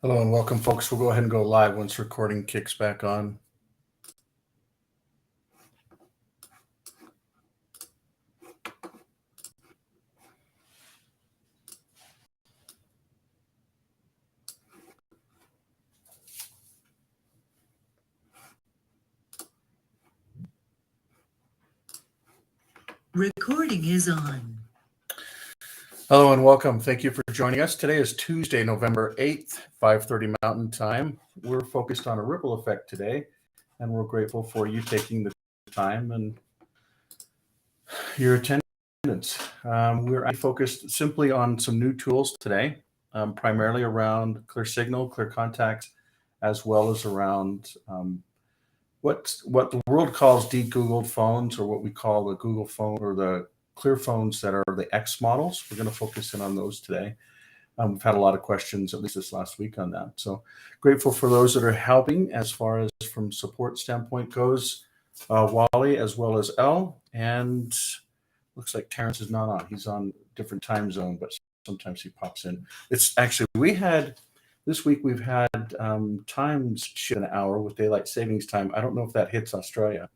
Hello and welcome, folks. We'll go ahead and go live once recording kicks back on. Recording is on. Hello and welcome. Thank you for joining us. Today is Tuesday, November 8th, 5:30 Mountain Time. We're focused on a ripple effect today, and we're grateful for you taking the time and your attendance. We're focused simply on some new tools today, primarily around Clear Signal, Clear Contacts, as well as around what the world calls de-Googled phones, or what we call the Google phone or the Clear phones that are the X models. We're going to focus in on those today. We've had a lot of questions, at least this last week, on that. So grateful for those that are helping as far as from support standpoint goes. Wally as well as Elle, and looks like Terrence is not on. He's on different time zone, but sometimes he pops in. It's actually, this week we've had times shift an hour with daylight savings time. I don't know if that hits Australia,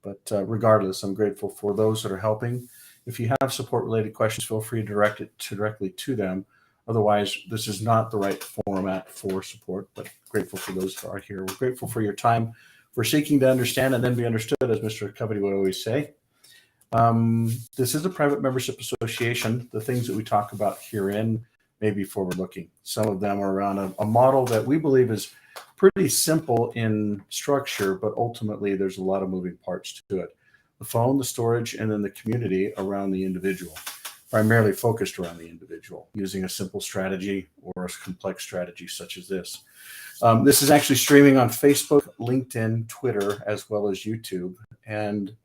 but regardless, I'm grateful for those that are helping. If you have support-related questions, feel free to direct it directly to them. Otherwise, this is not the right format for support, but grateful for those that are here. We're grateful for your time, for seeking to understand and then be understood, as Mr. Covey would always say. This is a private membership association. The things that we talk about herein may be forward-looking. Some of them are around a model that we believe is pretty simple in structure, but ultimately there's a lot of moving parts to it. The phone, the storage, and then the community around the individual, primarily focused around the individual, using a simple strategy or a complex strategy such as this. This is actually streaming on Facebook, LinkedIn, Twitter, as well as YouTube. And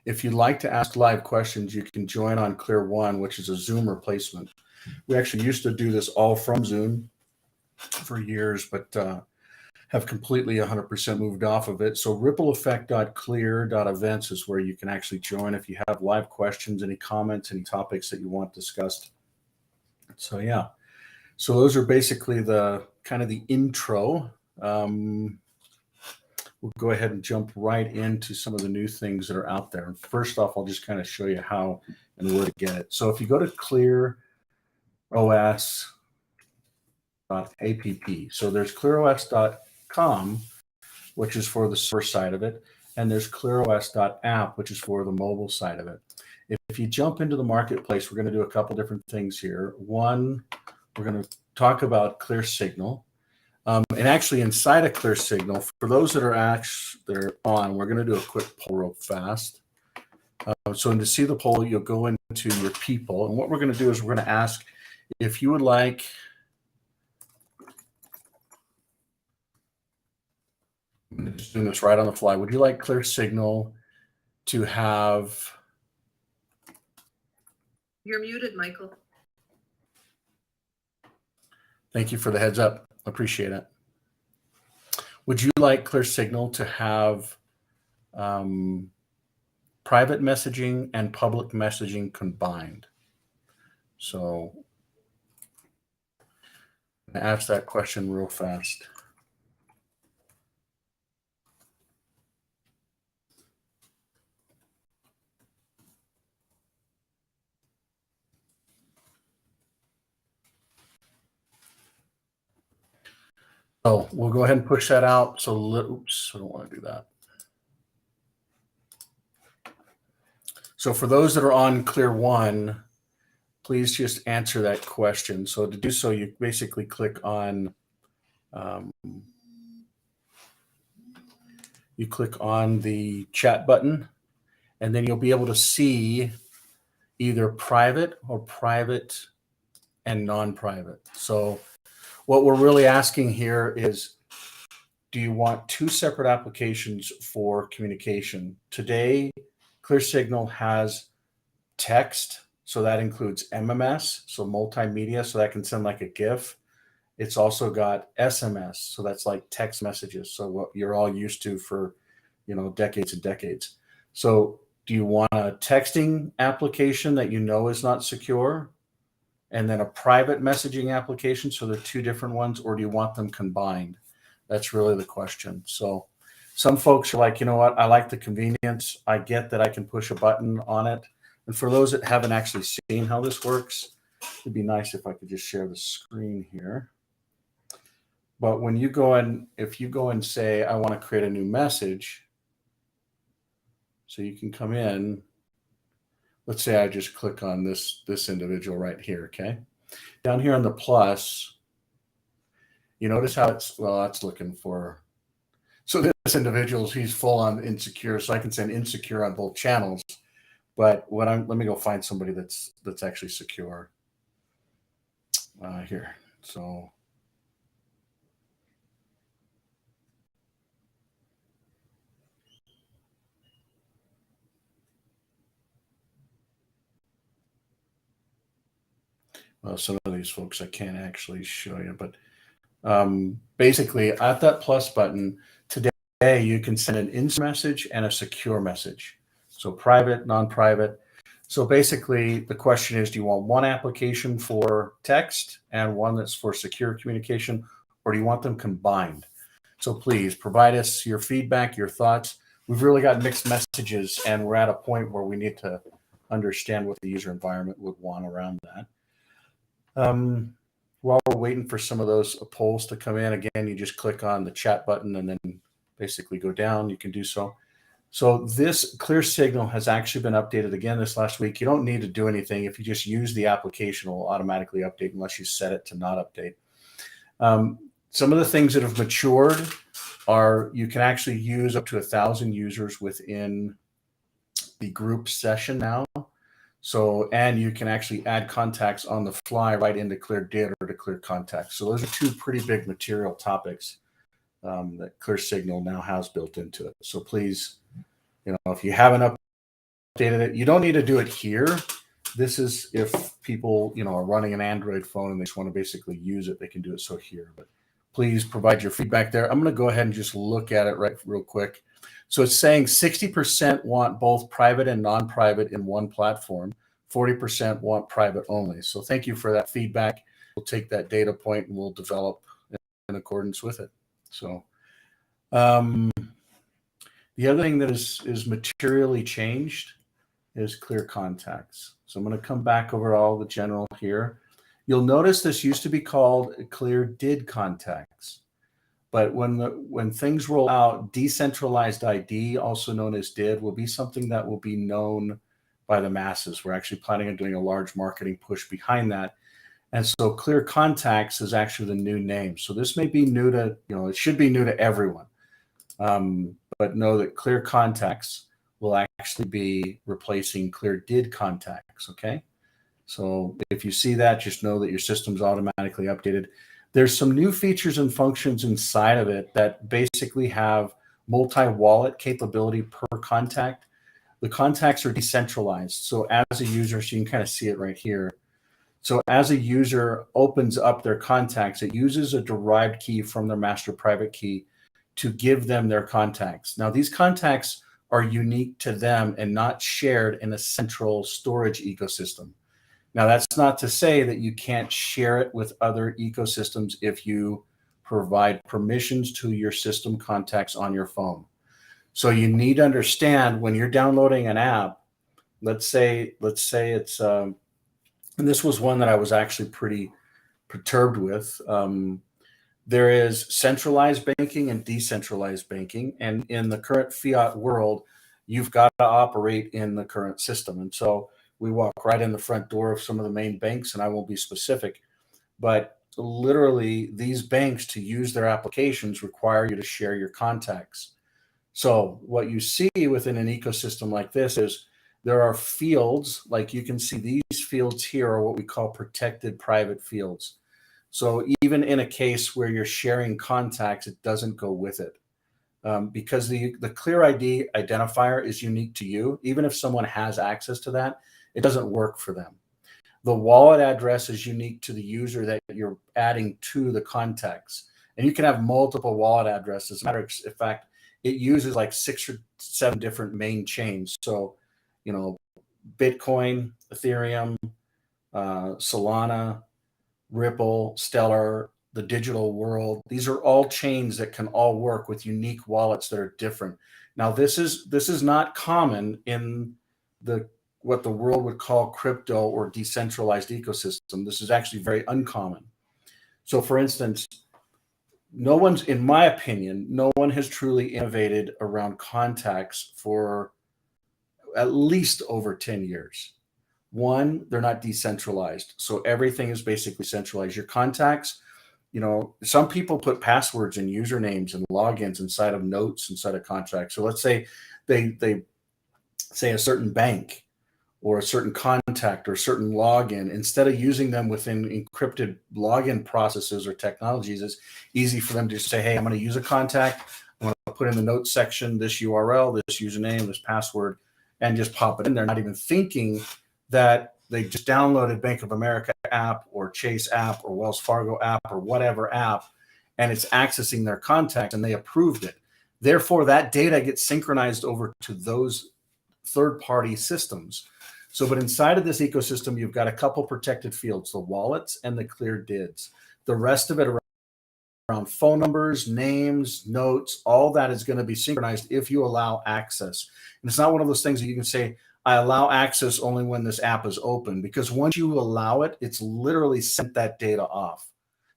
if you'd like to ask live questions, you can join on Clear One, which is a Zoom replacement. We actually used to do this all from Zoom for years, but have completely 100% moved off of it. So rippleeffect.clear.events is where you can actually join if you have live questions, any comments, any topics that you want discussed. So yeah, so those are basically the kind of the intro. We'll go ahead and jump right into some of the new things that are out there. And first off, I'll just kind of show you how and where to get it. So if you go to ClearOS.app. So there's clearos.com, which is for the server side of it, and there's clearos.app, which is for the mobile side of it. If you jump into the marketplace, we're going to do a couple different things here. One, we're going to talk about Clear Signal. And actually inside of Clear Signal, for those that are on, we're going to do a quick poll real fast. So to see the poll, you'll go into your people. And what we're going to do is we're going to ask if you would like just doing this right on the fly. Would you like Clear Signal to have... You're muted, Michael. Thank you for the heads up. Appreciate it. Would you like Clear Signal to have private messaging and public messaging combined? So I'm going to ask that question real fast. So we'll go ahead and push that out. So, oops, I don't want to do that. So for those that are on Clear One, please just answer that question. So to do so, you basically click on the chat button, and then you'll be able to see either private or private and non-private. So what we're really asking here is, do you want two separate applications for communication? Today, Clear Signal has text, so that includes MMS, so multimedia, so that can send like a GIF. It's also got SMS, so that's like text messages, so what you're all used to for, decades and decades. So do you want a texting application that you know is not secure? and then a private messaging application, so they're two different ones, or do you want them combined? That's really the question. So some folks are like, you know what, I like the convenience. I get that I can push a button on it. And for those that haven't actually seen how this works, it'd be nice if I could just share the screen here. But when you go in, if you go and say, I want to create a new message, so you can come in, let's say I just click on this individual right here, okay? Down here on the plus, you notice how it's, well, that's looking for, so this individual, he's full on insecure, so I can send insecure on both channels. But let me go find somebody that's actually secure here. So well, some of these folks I can't actually show you, but basically at that plus button today, you can send an insecure message and a secure message. So private, non-private. So basically the question is, do you want one application for text and one that's for secure communication, or do you want them combined? So please provide us your feedback, your thoughts. We've really got mixed messages, and we're at a point where we need to understand what the user environment would want around that. While we're waiting for some of those polls to come in, again, you just click on the chat button and then basically go down. You can do so. So this Clear Signal has actually been updated again this last week. You don't need to do anything. If you just use the application, it will automatically update unless you set it to not update. Some of the things that have matured are you can actually use up to 1,000 users within the group session now. So, and you can actually add contacts on the fly right into ClearDid or to Clear Contacts. So those are two pretty big material topics that Clear Signal now has built into it. So please, you know, if you haven't updated it, you don't need to do it here. This is if people, you know, are running an Android phone and they just want to basically use it, they can do it so here. But please provide your feedback there. I'm going to go ahead and just look at it real quick. So it's saying 60% want both private and non-private in one platform. 40% want private only. So thank you for that feedback. We'll take that data point and we'll develop in accordance with it. So the other thing that is materially changed is Clear Contacts. So I'm going to come back over all the general here. You'll notice this used to be called ClearDid Contacts. But when things roll out, decentralized ID, also known as DID, will be something that will be known by the masses. We're actually planning on doing a large marketing push behind that. And so Clear Contacts is actually the new name. So this may be new to, you know, it should be new to everyone. But know that Clear Contacts will actually be replacing ClearDid Contacts, okay? So if you see that, just know that your system's automatically updated. There's some new features and functions inside of it that basically have multi-wallet capability per contact. The contacts are decentralized. So as a user, so you can kind of see it right here. So as a user opens up their contacts, it uses a derived key from their master private key to give them their contacts. Now, these contacts are unique to them and not shared in a central storage ecosystem. Now, that's not to say that you can't share it with other ecosystems if you provide permissions to your system contacts on your phone. So you need to understand when you're downloading an app, let's say it's, and this was one that I was actually pretty perturbed with. There is centralized banking and decentralized banking. And in the current fiat world, you've got to operate in the current system. And so we walk right in the front door of some of the main banks, and I won't be specific, but literally these banks, to use their applications, require you to share your contacts. So what you see within an ecosystem like this is there are fields, like you can see these fields here are what we call protected private fields. So even in a case where you're sharing contacts, it doesn't go with it. Because the ClearID identifier is unique to you. Even if someone has access to that, it doesn't work for them. The wallet address is unique to the user that you're adding to the contacts. And you can have multiple wallet addresses. As a matter of fact, it uses like 6 or 7 different main chains. So, you know, Bitcoin, Ethereum, Solana, Ripple, Stellar, the digital world. These are all chains that can all work with unique wallets that are different. Now, this is not common in the what the world would call crypto or decentralized ecosystem. This is actually very uncommon. So, for instance, no one's, in my opinion, no one has truly innovated around contacts for at least over 10 years. One, they're not decentralized. So everything is basically centralized. Your contacts, some people put passwords and usernames and logins inside of notes, inside of contracts. So let's say they say a certain bank or a certain contact or a certain login, instead of using them within encrypted login processes or technologies, it's easy for them to say, hey, I'm going to use a contact. I'm going to put in the notes section this URL, this username, this password, and just pop it in there, not even thinking that they just downloaded Bank of America app or Chase app or Wells Fargo app or whatever app, and it's accessing their contacts and they approved it. Therefore, that data gets synchronized over to those third-party systems. So, but inside of this ecosystem, you've got a couple protected fields, the wallets and the clear DIDs. The rest of it around phone numbers, names, notes, all that is going to be synchronized if you allow access. And it's not one of those things that you can say, I allow access only when this app is open, because once you allow it, it's literally sent that data off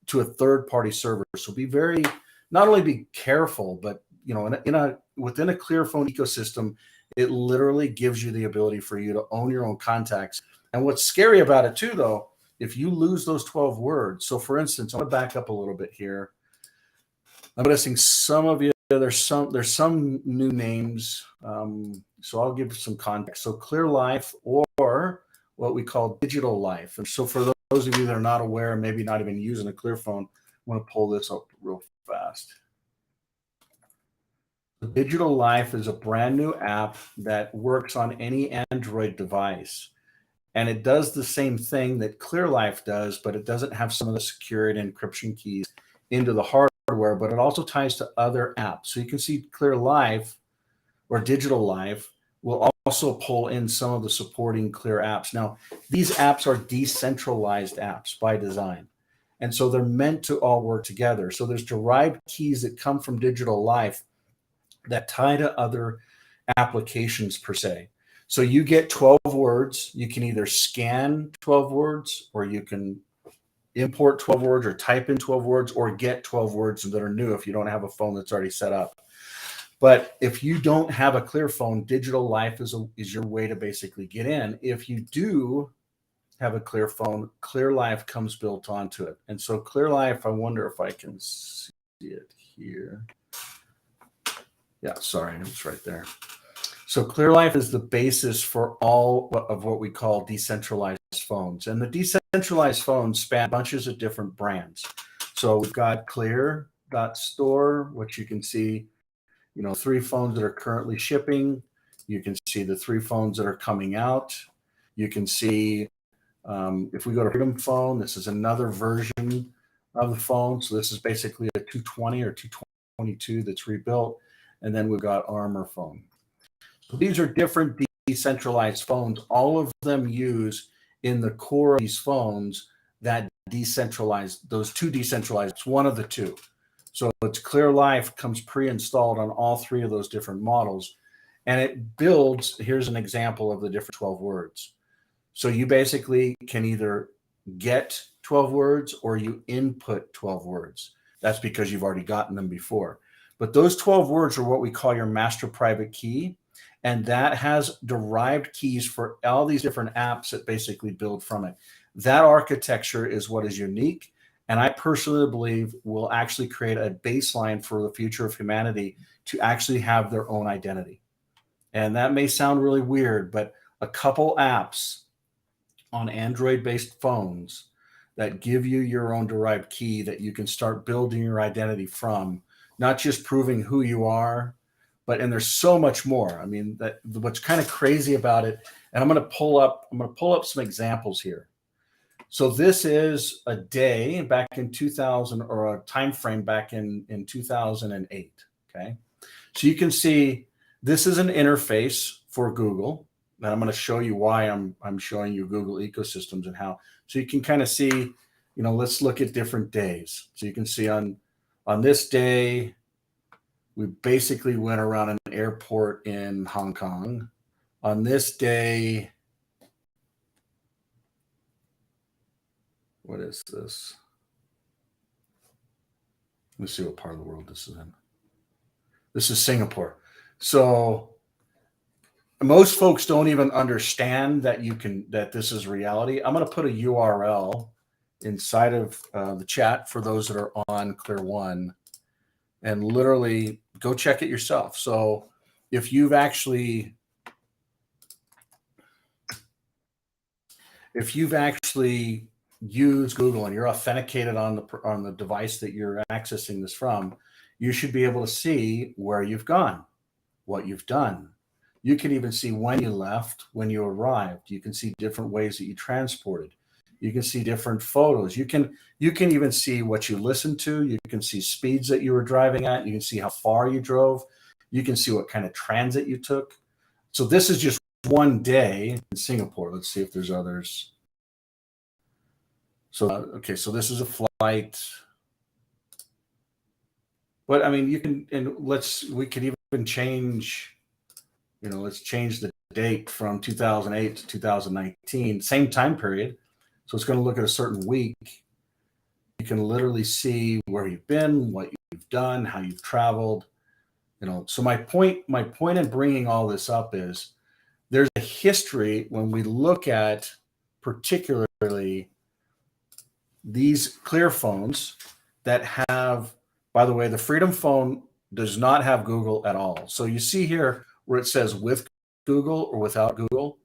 to a third-party server. So be very, not only be careful, but within a ClearPhone ecosystem, it literally gives you the ability for you to own your own contacts. And what's scary about it too, though, if you lose those 12 words. So for instance, I'm going to back up a little bit here. I'm noticing some of you, there's some new names. So I'll give some context. So Clear Life, or what we call digital life. And so for those of you that are not aware, maybe not even using a ClearPhone, I want to pull this up real fast. Digital Life is a brand new app that works on any Android device. And it does the same thing that ClearLife does, but it doesn't have some of the security and encryption keys into the hardware, but it also ties to other apps. So you can see ClearLife or Digital Life will also pull in some of the supporting Clear apps. Now, these apps are decentralized apps by design. And so they're meant to all work together. So there's derived keys that come from Digital Life that tie to other applications per se. So you get 12 words. You can either scan 12 words, or you can import 12 words, or type in 12 words, or get 12 words that are new if you don't have a phone that's already set up. But if you don't have a Clear phone, Digital Life is your way to basically get in. If you do have a Clear phone, Clear Life comes built onto it. And so Clear Life, I wonder if I can see it here. Yeah, sorry, it's right there. So ClearLife is the basis for all of what we call decentralized phones. And the decentralized phones span bunches of different brands. So we've got Clear.store, which you can see, 3 phones that are currently shipping. You can see the 3 phones that are coming out. You can see, if we go to Freedom Phone, this is another version of the phone. So this is basically a 220 or 222 that's rebuilt. And then we've got Armor Phone. So these are different decentralized phones. All of them use in the core of these phones that decentralized, those 2 decentralized, it's one of the 2. So it's Clear Life comes pre-installed on all 3 of those different models. And it builds, here's an example of the different 12 words. So you basically can either get 12 words or you input 12 words. That's because you've already gotten them before. But those 12 words are what we call your master private key. And that has derived keys for all these different apps that basically build from it. That architecture is what is unique. And I personally believe will actually create a baseline for the future of humanity to actually have their own identity. And that may sound really weird, but a couple apps on Android-based phones that give you your own derived key that you can start building your identity from, not just proving who you are, and there's so much more. I mean, that what's kind of crazy about it, and I'm going to pull up some examples here. So this is a day back in 2000, or a time frame back in 2008. Okay, so you can see this is an interface for Google. And I'm going to show you why I'm showing you Google ecosystems and how. So you can kind of see, let's look at different days. So you can see on this day, we basically went around an airport in Hong Kong. On this day, what is this? Let's see what part of the world this is in. This is Singapore. So most folks don't even understand that this is reality. I'm going to put a URL inside of the chat for those that are on Clear One, and literally go check it yourself. So if you've actually used Google and you're authenticated on the device that you're accessing this from, you should be able to see where you've gone, what you've done. You can even see when you left, when you arrived. You can see different ways that you transported. You can see different photos. You can even see what you listened to. You can see speeds that you were driving at. You can see how far you drove. You can see what kind of transit you took. So this is just one day in Singapore. Let's see if there's others. So, okay, so this is a flight. But I mean, you can, and we could even change, let's change the date from 2008 to 2019, same time period. So it's going to look at a certain week. You can literally see where you've been, what you've done, how you've traveled. So my point in bringing all this up is there's a history when we look at particularly these Clear phones that have, by the way, the Freedom phone does not have Google at all. So you see here where it says with Google or without Google.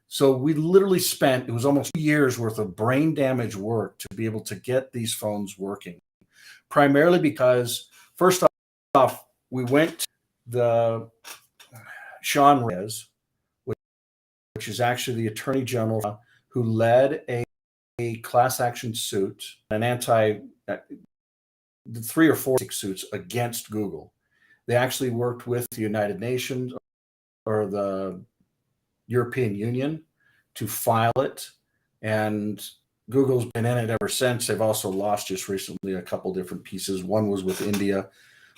So we literally it was almost 2 years worth of brain damage work to be able to get these phones working. Primarily because, first off, we went to the Sean Reyes, which is actually the Attorney General who led a class action suit, the 3 or 4 suits against Google. They actually worked with the United Nations or the European Union to file it, and Google's been in it ever since. They've also lost just recently a couple different pieces. One was with India.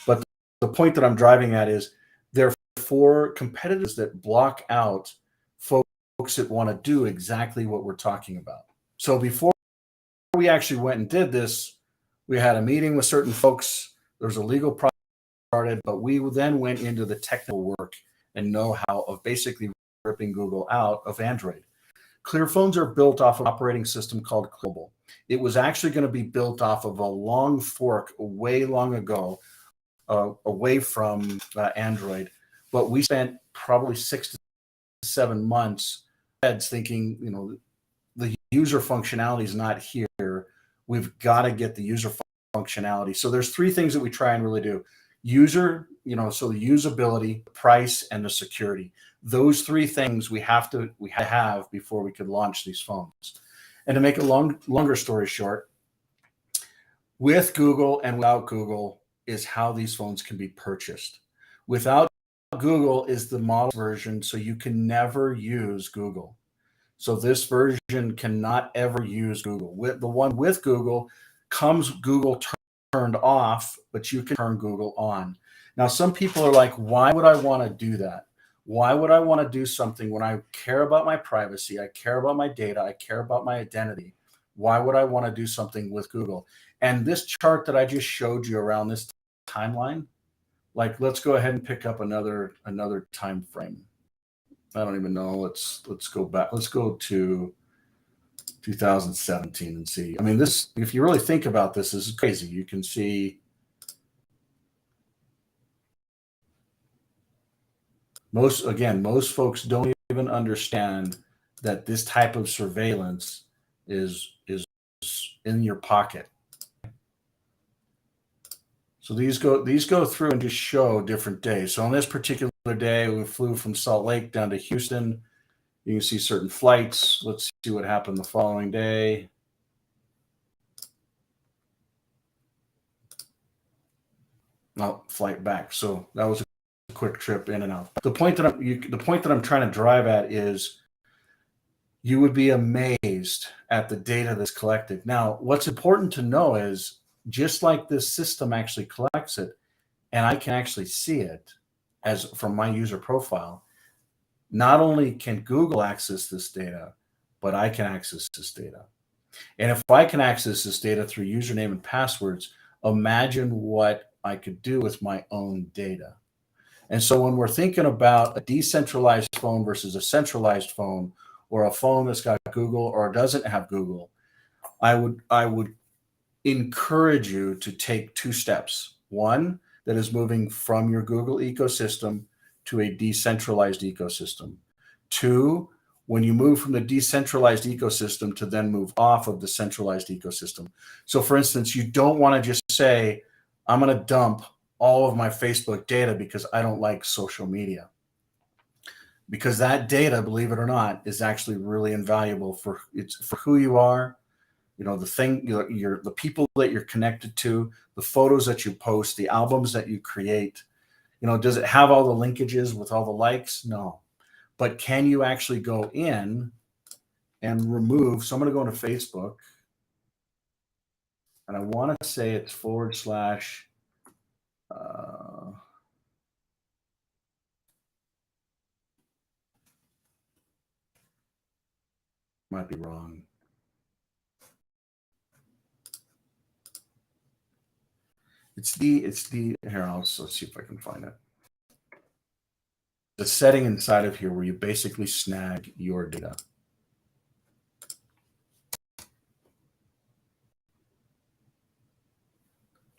But the point that I'm driving at is there are 4 competitors that block out folks that want to do exactly what we're talking about. So before we actually went and did this, we had a meeting with certain folks. There was a legal process started, but we then went into the technical work and know-how of basically ripping Google out of Android. Clear phones are built off of an operating system called Global. It was actually going to be built off of a long fork way long ago, away from Android. But we spent probably 6 to 7 months thinking, the user functionality is not here. We've got to get the user functionality. So there's 3 things that we try and really do. User, so the usability, price, and the security. Those 3 things we have before we could launch these phones. And to make a longer story short, with Google and without Google is how these phones can be purchased. Without Google is the model version, so you can never use Google. So this version cannot ever use Google. With the one with Google comes Google turned off, but you can turn Google on. Now, some people are like, why would I want to do that? Why would I want to do something when I care about my privacy, I care about my data, I care about my identity? Why would I want to do something with Google? And this chart that I just showed you around this timeline, like, let's go ahead and pick up another time frame. I don't even know. Let's go back. Let's go to 2017 and see. I mean, this, if you really think about this is crazy. You can see most folks don't even understand that this type of surveillance is in your pocket. So these go through and just show different days. So on this particular day, we flew from Salt Lake down to Houston. You can see certain flights. Let's see what happened the following day. Flight back. So that was a quick trip in and out. The point that I'm trying to drive at is you would be amazed at the data that's collected. Now, what's important to know is just like this system actually collects it, and I can actually see it as from my user profile, not only can Google access this data, but I can access this data. And if I can access this data through username and passwords, imagine what I could do with my own data. And so when we're thinking about a decentralized phone versus a centralized phone, or a phone that's got Google or doesn't have Google, I would encourage you to take two steps. One, that is moving from your Google ecosystem to a decentralized ecosystem. Two, when you move from the decentralized ecosystem to then move off of the centralized ecosystem. So for instance, you don't want to just say, I'm going to dump all of my Facebook data because I don't like social media. Because that data, believe it or not, is actually really invaluable for who you are, the people that you're connected to, the photos that you post, the albums that you create. Does it have all the linkages with all the likes? No. But can you actually go in and remove? So I'm going to go into Facebook, and I want to say it's / might be wrong. It's the here. Let's see if I can find it. The setting inside of here where you basically snag your data.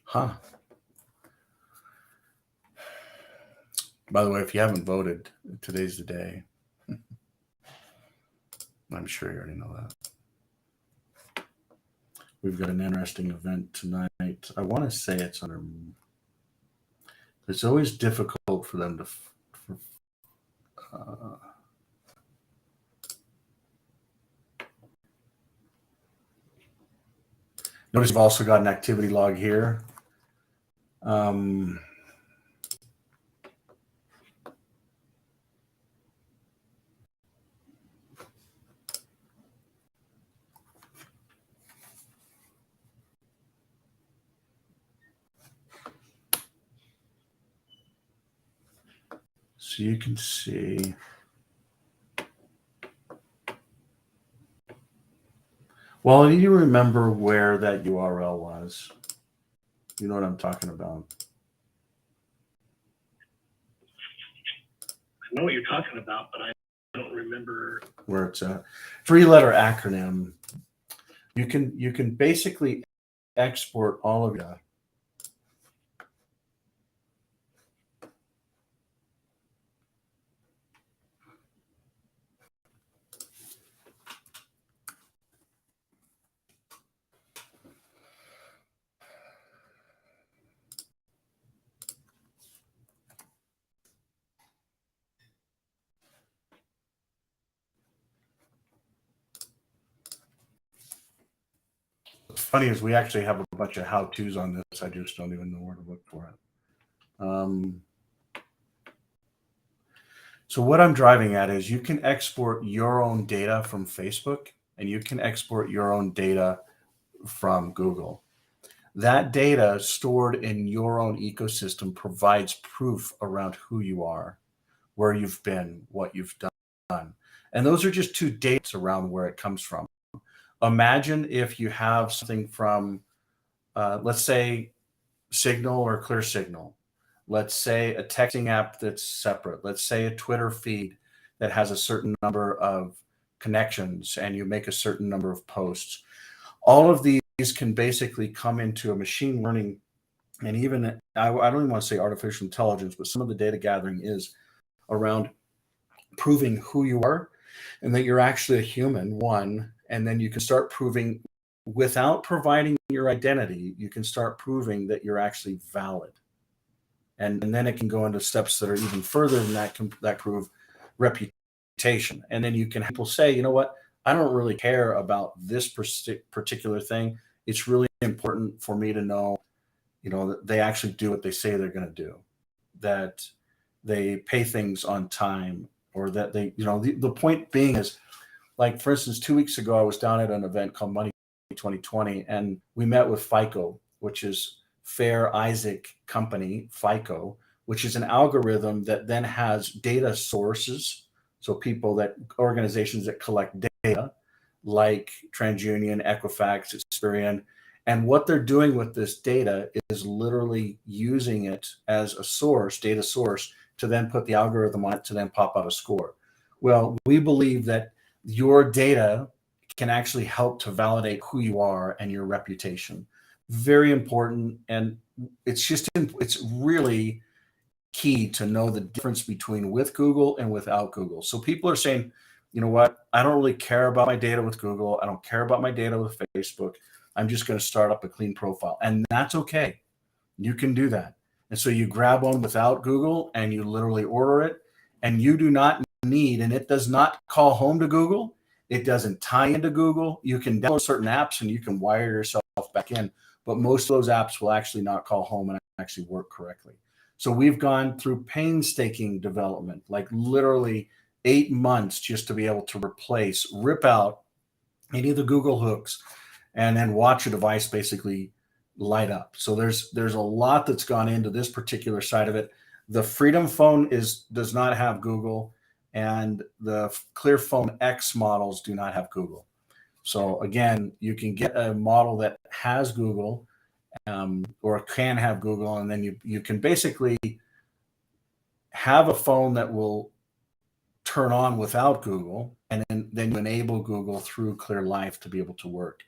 Huh. By the way, if you haven't voted, today's the day. I'm sure you already know that. We've got an interesting event tonight. I want to say it's under. It's always difficult for them to. Notice you've also got an activity log here. So you can see. Well, I need to remember where that URL was. You know what I'm talking about. I know what you're talking about, but I don't remember where it's at. 3-letter acronym. You can basically export all of that. What's funny is we actually have a bunch of how-tos on this. I just don't even know where to look for it. So what I'm driving at is you can export your own data from Facebook, and you can export your own data from Google. That data stored in your own ecosystem provides proof around who you are, where you've been, what you've done. And those are just two dates around where it comes from. Imagine if you have something from, let's say, Signal or ClearSignal. Let's say a texting app that's separate. Let's say a Twitter feed that has a certain number of connections and you make a certain number of posts. All of these can basically come into a machine learning, and even, I don't even want to say artificial intelligence, but some of the data gathering is around proving who you are and that you're actually a human, one, and then you can start proving without providing your identity, you can start proving that you're actually valid. And then it can go into steps that are even further than that, that prove reputation. And then you can people say, you know what, I don't really care about this particular thing. It's really important for me to know, that they actually do what they say they're going to do. That they pay things on time, or that they, the point being is, like, for instance, 2 weeks ago, I was down at an event called Money 2020, and we met with FICO, which is Fair Isaac Company, FICO, which is an algorithm that then has data sources. So organizations that collect data like TransUnion, Equifax, Experian, and what they're doing with this data is literally using it as a source, data source, to then put the algorithm on it to then pop out a score. Well, we believe that your data can actually help to validate who you are and your reputation. Very important. And it's really key to know the difference between with Google and without Google. So people are saying, you know what, I don't really care about my data with Google. I don't care about my data with Facebook. I'm just going to start up a clean profile. And that's okay. You can do that. And so you grab one without Google and you literally order it, and you do not need, and it does not call home to Google. It doesn't tie into Google. You can download certain apps and you can wire yourself back in, but most of those apps will actually not call home and actually work correctly. So we've gone through painstaking development, like literally 8 months, just to be able to rip out any of the Google hooks and then watch a device basically light up. So there's a lot that's gone into this particular side of it. The Freedom Phone does not have Google, and the Clear Phone X models do not have Google. So again, you can get a model that has Google, or can have Google, and then you can basically have a phone that will turn on without Google, and then you enable Google through Clear Life to be able to work.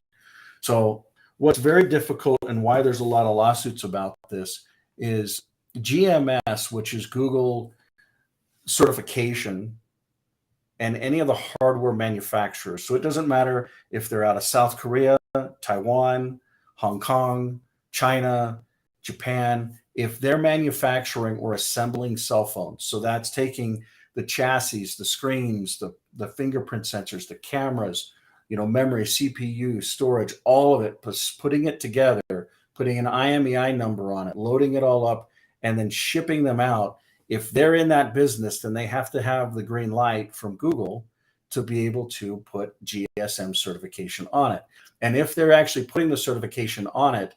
So what's very difficult, and why there's a lot of lawsuits about this, is GMS, which is Google certification, and any of the hardware manufacturers. So it doesn't matter if they're out of South Korea, Taiwan, Hong Kong, China, Japan, if they're manufacturing or assembling cell phones. So that's taking the chassis, the screens, the fingerprint sensors, the cameras, memory, CPU, storage, all of it, putting it together, putting an IMEI number on it, loading it all up, and then shipping them out. If they're in that business, then they have to have the green light from Google to be able to put GSM certification on it. And if they're actually putting the certification on it,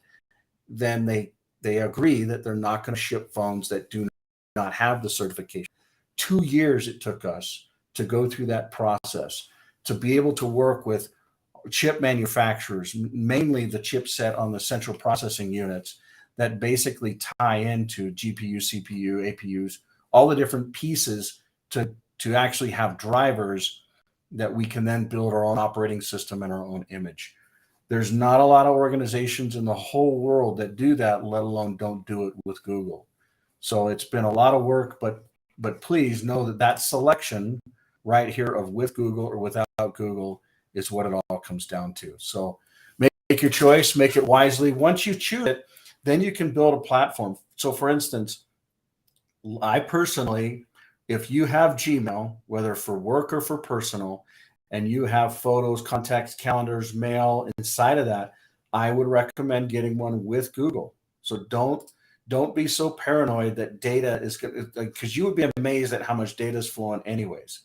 then they agree that they're not going to ship phones that do not have the certification. 2 years it took us to go through that process, to be able to work with chip manufacturers, mainly the chipset on the central processing units that basically tie into GPU, CPU, APUs, all the different pieces to actually have drivers that we can then build our own operating system and our own image. There's not a lot of organizations in the whole world that do that, let alone don't do it with Google. So it's been a lot of work, but please know that selection right here of with Google or without Google is what it all comes down to. So make your choice, make it wisely. Once you choose it, then you can build a platform. So for instance, I personally, if you have Gmail, whether for work or for personal, and you have photos, contacts, calendars, mail inside of that, I would recommend getting one with Google. So don't be so paranoid that data is, because you would be amazed at how much data is flowing anyways.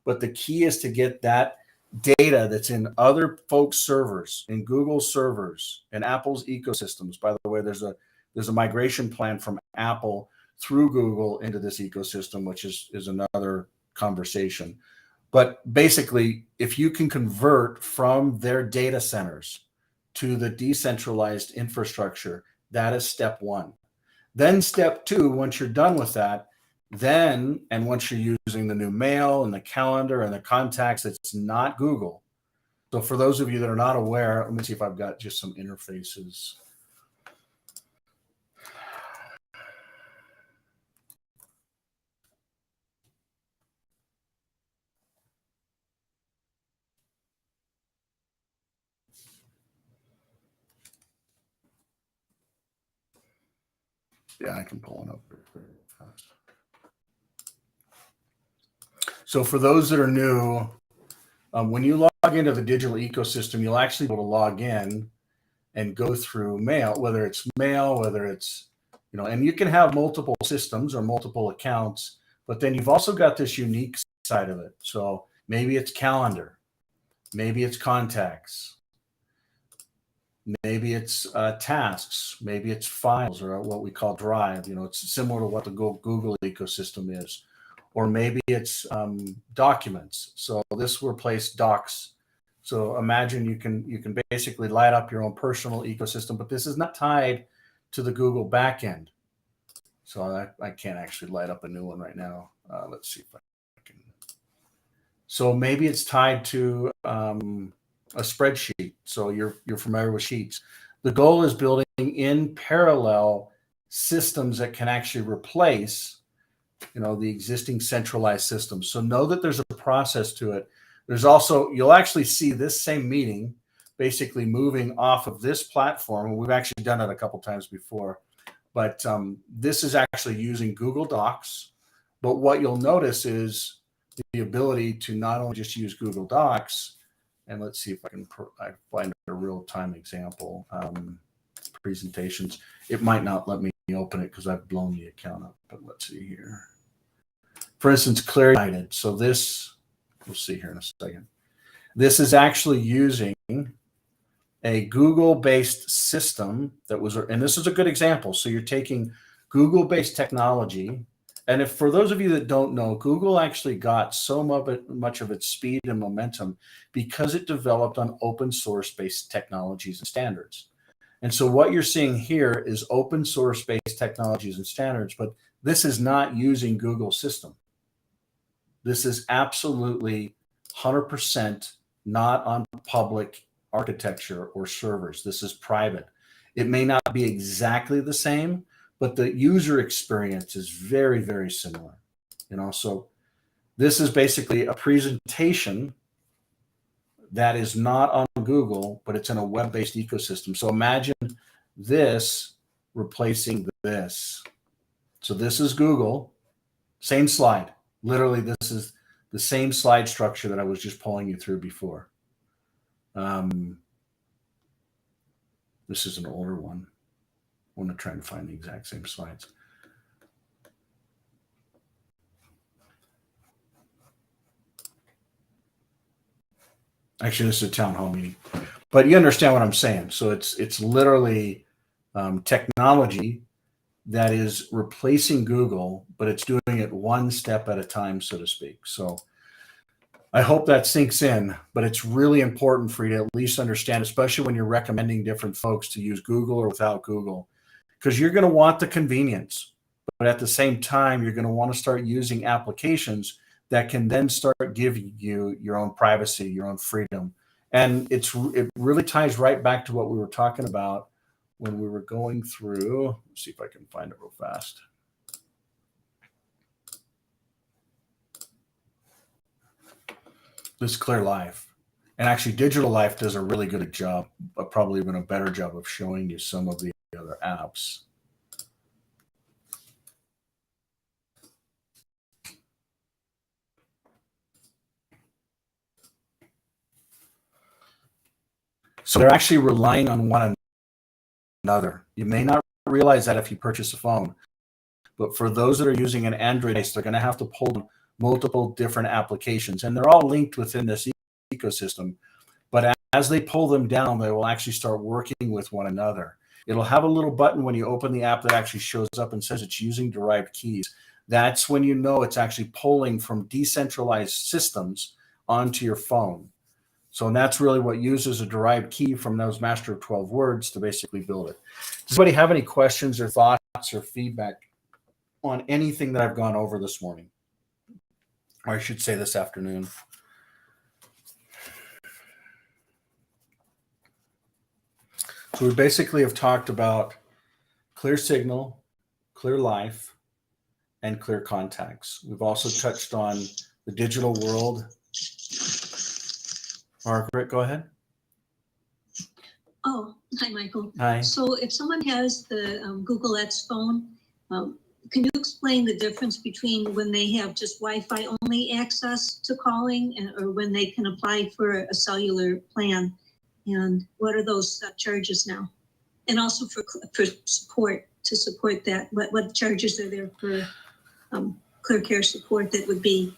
But the key is to get that data that's in other folks' servers, in Google servers, and Apple's ecosystems. By the way, there's a migration plan from Apple through Google into this ecosystem, which is another conversation. But basically, if you can convert from their data centers to the decentralized infrastructure, that is step one. Then step two, once you're done with that, and once you're using the new mail and the calendar and the contacts, it's not Google. So for those of you that are not aware, let me see if I've got just some interfaces. Yeah, I can pull one up very fast. So for those that are new, when you log into the digital ecosystem, you'll actually be able to log in and go through mail, whether it's and you can have multiple systems or multiple accounts, but then you've also got this unique side of it. So maybe it's calendar, maybe it's contacts, maybe it's tasks, maybe it's files or what we call Drive. It's similar to what the Google ecosystem is, or maybe it's documents. So this will replace Docs. So imagine you can basically light up your own personal ecosystem, but this is not tied to the Google backend. So I can't actually light up a new one right now. Let's see if I can. So maybe it's tied to a spreadsheet. So you're familiar with sheets. The goal is building in parallel systems that can actually replace, the existing centralized systems. So know that there's a process to it. There's also, you'll actually see this same meeting basically moving off of this platform. We've actually done it a couple times before, but this is actually using Google Docs. But what you'll notice is the ability to not only just use Google Docs, and let's see if I can find a real-time example. Presentations. It might not let me open it because I've blown the account up, but let's see here. For instance, ClearUnited. So this, we'll see here in a second. This is actually using a Google-based system that was, and this is a good example. So you're taking Google-based technology, and if for those of you that don't know, Google actually got so much of its speed and momentum because it developed on open source based technologies and standards. And so what you're seeing here is open source based technologies and standards, but this is not using Google system. This is absolutely 100% not on public architecture or servers. This is private. It may not be exactly the same, but the user experience is very, very similar. So this is basically a presentation that is not on Google, but it's in a web-based ecosystem. So imagine this replacing this. So this is Google, same slide. Literally, this is the same slide structure that I was just pulling you through before. This is an older one. I want to try and find the exact same slides. Actually, this is a town hall meeting, but you understand what I'm saying. So it's literally technology that is replacing Google, but it's doing it one step at a time, so to speak. So I hope that sinks in, but it's really important for you to at least understand, especially when you're recommending different folks to use Google or without Google, because you're going to want the convenience, but at the same time, you're going to want to start using applications that can then start giving you your own privacy, your own freedom. And it really ties right back to what we were talking about when we were going through. Let's see if I can find it real fast. This Clear Life. And actually, Digital Life does a really good job, but probably even a better job of showing you some of the other apps. So they're actually relying on one another. You may not realize that if you purchase a phone, but for those that are using an Android device, they're going to have to pull multiple different applications, and they're all linked within this ecosystem. But as they pull them down, they will actually start working with one another. It'll have a little button when you open the app that actually shows up and says it's using derived keys. That's when you know it's actually pulling from decentralized systems onto your phone. So that's really what uses a derived key from those master of 12 words to basically build it. Does anybody have any questions or thoughts or feedback on anything that I've gone over this morning? Or I should say this afternoon. So we basically have talked about Clear Signal, Clear Life, and Clear Contacts. We've also touched on the digital world. Margaret, go ahead. Oh, hi, Michael. Hi. So if someone has the Google X phone, can you explain the difference between when they have just Wi-Fi only access to calling or when they can apply for a cellular plan? And what are those charges now? And also for support to support that? What charges are there for ClearCare support that would be,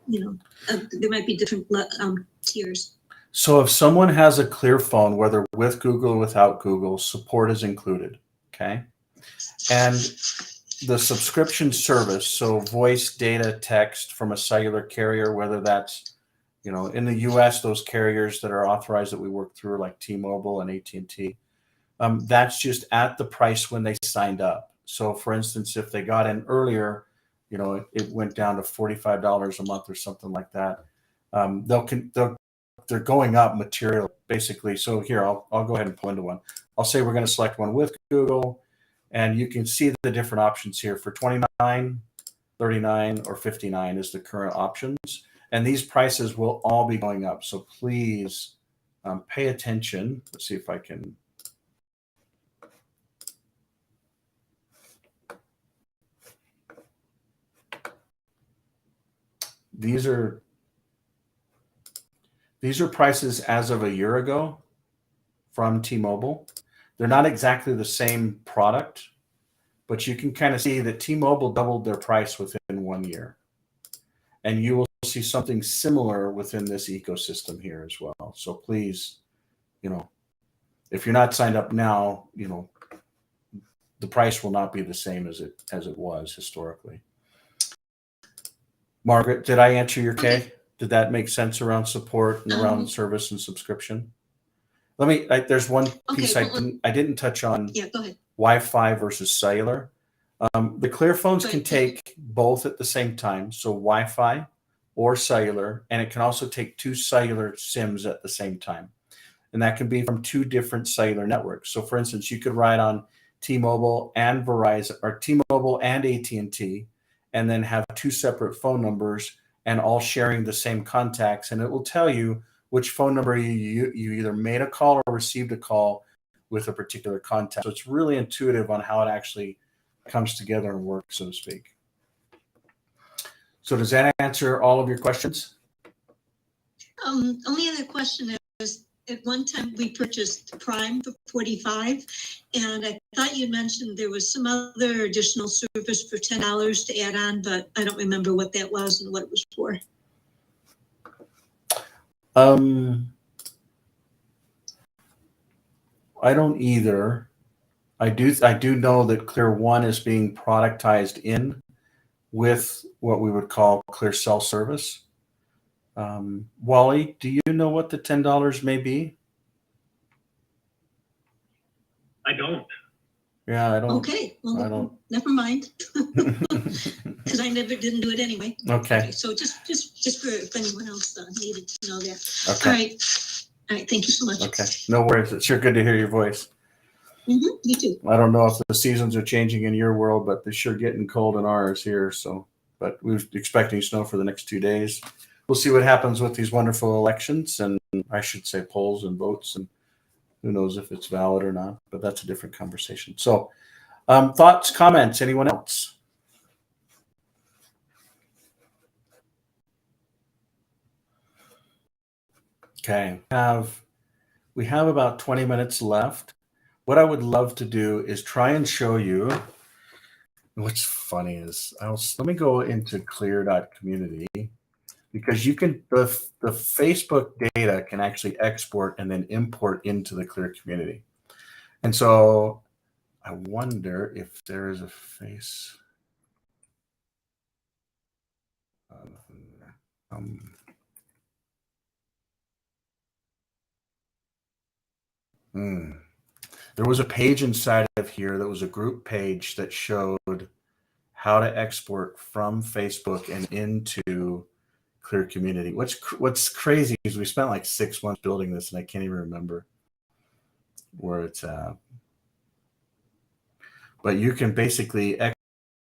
there might be different tiers. So if someone has a Clear phone, whether with Google or without Google, support is included, okay? And the subscription service, so voice, data, text from a cellular carrier, whether that's, in the US, those carriers that are authorized that we work through, like T-Mobile and AT&T, that's just at the price when they signed up. So for instance, if they got in earlier, it went down to $45 a month or something like that. They're going up material basically. So here, I'll go ahead and pull into one. I'll say we're going to select one with Google, and you can see the different options here for $29, $39, or $59 is the current options. And these prices will all be going up. So please pay attention. Let's see if I can. These are prices as of a year ago from T-Mobile. They're not exactly the same product, but you can kind of see that T-Mobile doubled their price within 1 year. And you will see something similar within this ecosystem here as well. So please, if you're not signed up now, the price will not be the same as it was historically. Margaret, did I answer your K? Okay. Did that make sense around support and around service and subscription? There's one piece I didn't touch on. Yeah, go ahead. Wi-Fi versus cellular. The Clear phones can take both at the same time, so Wi-Fi or cellular, and it can also take 2 cellular SIMs at the same time. And that can be from 2 different cellular networks. So for instance, you could ride on T-Mobile and Verizon, or T-Mobile and AT&T, and then have 2 separate phone numbers and all sharing the same contacts. And it will tell you which phone number you either made a call or received a call with a particular contact. So it's really intuitive on how it actually comes together and works, so to speak. So does that answer all of your questions? Only other question is, at one time we purchased Prime for $45, and I thought you mentioned there was some other additional service for $10 to add on, but I don't remember what that was and what it was for. I don't either. I do know that Clear One is being productized in with what we would call Clear Cell Service. Wally, do you know what the $10 may be? I don't. Yeah, I don't. Okay, well, I don't. Never mind, because I didn't do it anyway. Okay. So just for if anyone else needed to know that. Okay. All right. Thank you so much. Okay. No worries. It's sure good to hear your voice. You too. I don't know if the seasons are changing in your world, but they're sure getting cold in ours here. So, but we're expecting snow for the next 2 days. We'll see what happens with these wonderful elections, and I should say polls and votes, and who knows if it's valid or not, but that's a different conversation. So thoughts, comments, anyone else? Okay, we have about 20 minutes left. What I would love to do is try and show you. What's funny is let me go into clear.community, because you can the Facebook data can actually export and then import into the Clear community. And so I wonder if there is a face. There was a page inside of here that was a group page that showed how to export from Facebook and into Clear community. What's crazy is we spent like 6 months building this, and I can't even remember where it's at. But you can basically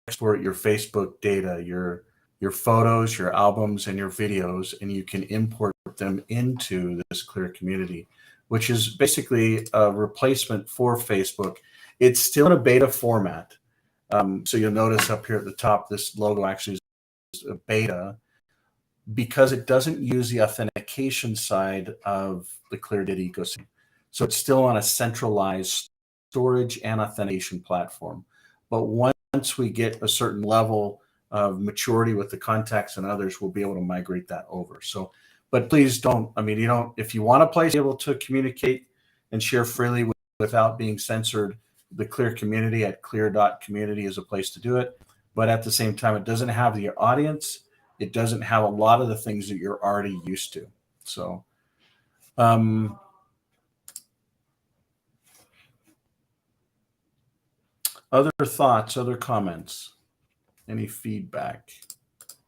export your Facebook data, your photos, your albums, and your videos, and you can import them into this Clear community, which is basically a replacement for Facebook. It's still in a beta format. So you'll notice up here at the top, this logo actually is a beta, because it doesn't use the authentication side of the Clear data ecosystem. So it's still on a centralized storage and authentication platform. But once we get a certain level of maturity with the contacts and others, we'll be able to migrate that over. So, but please don't, I mean, if you want a place to be able to communicate and share freely without being censored, the Clear community at clear.community is a place to do it. But at the same time, it doesn't have the audience. It doesn't have a lot of the things that you're already used to. So, other thoughts, other comments, any feedback?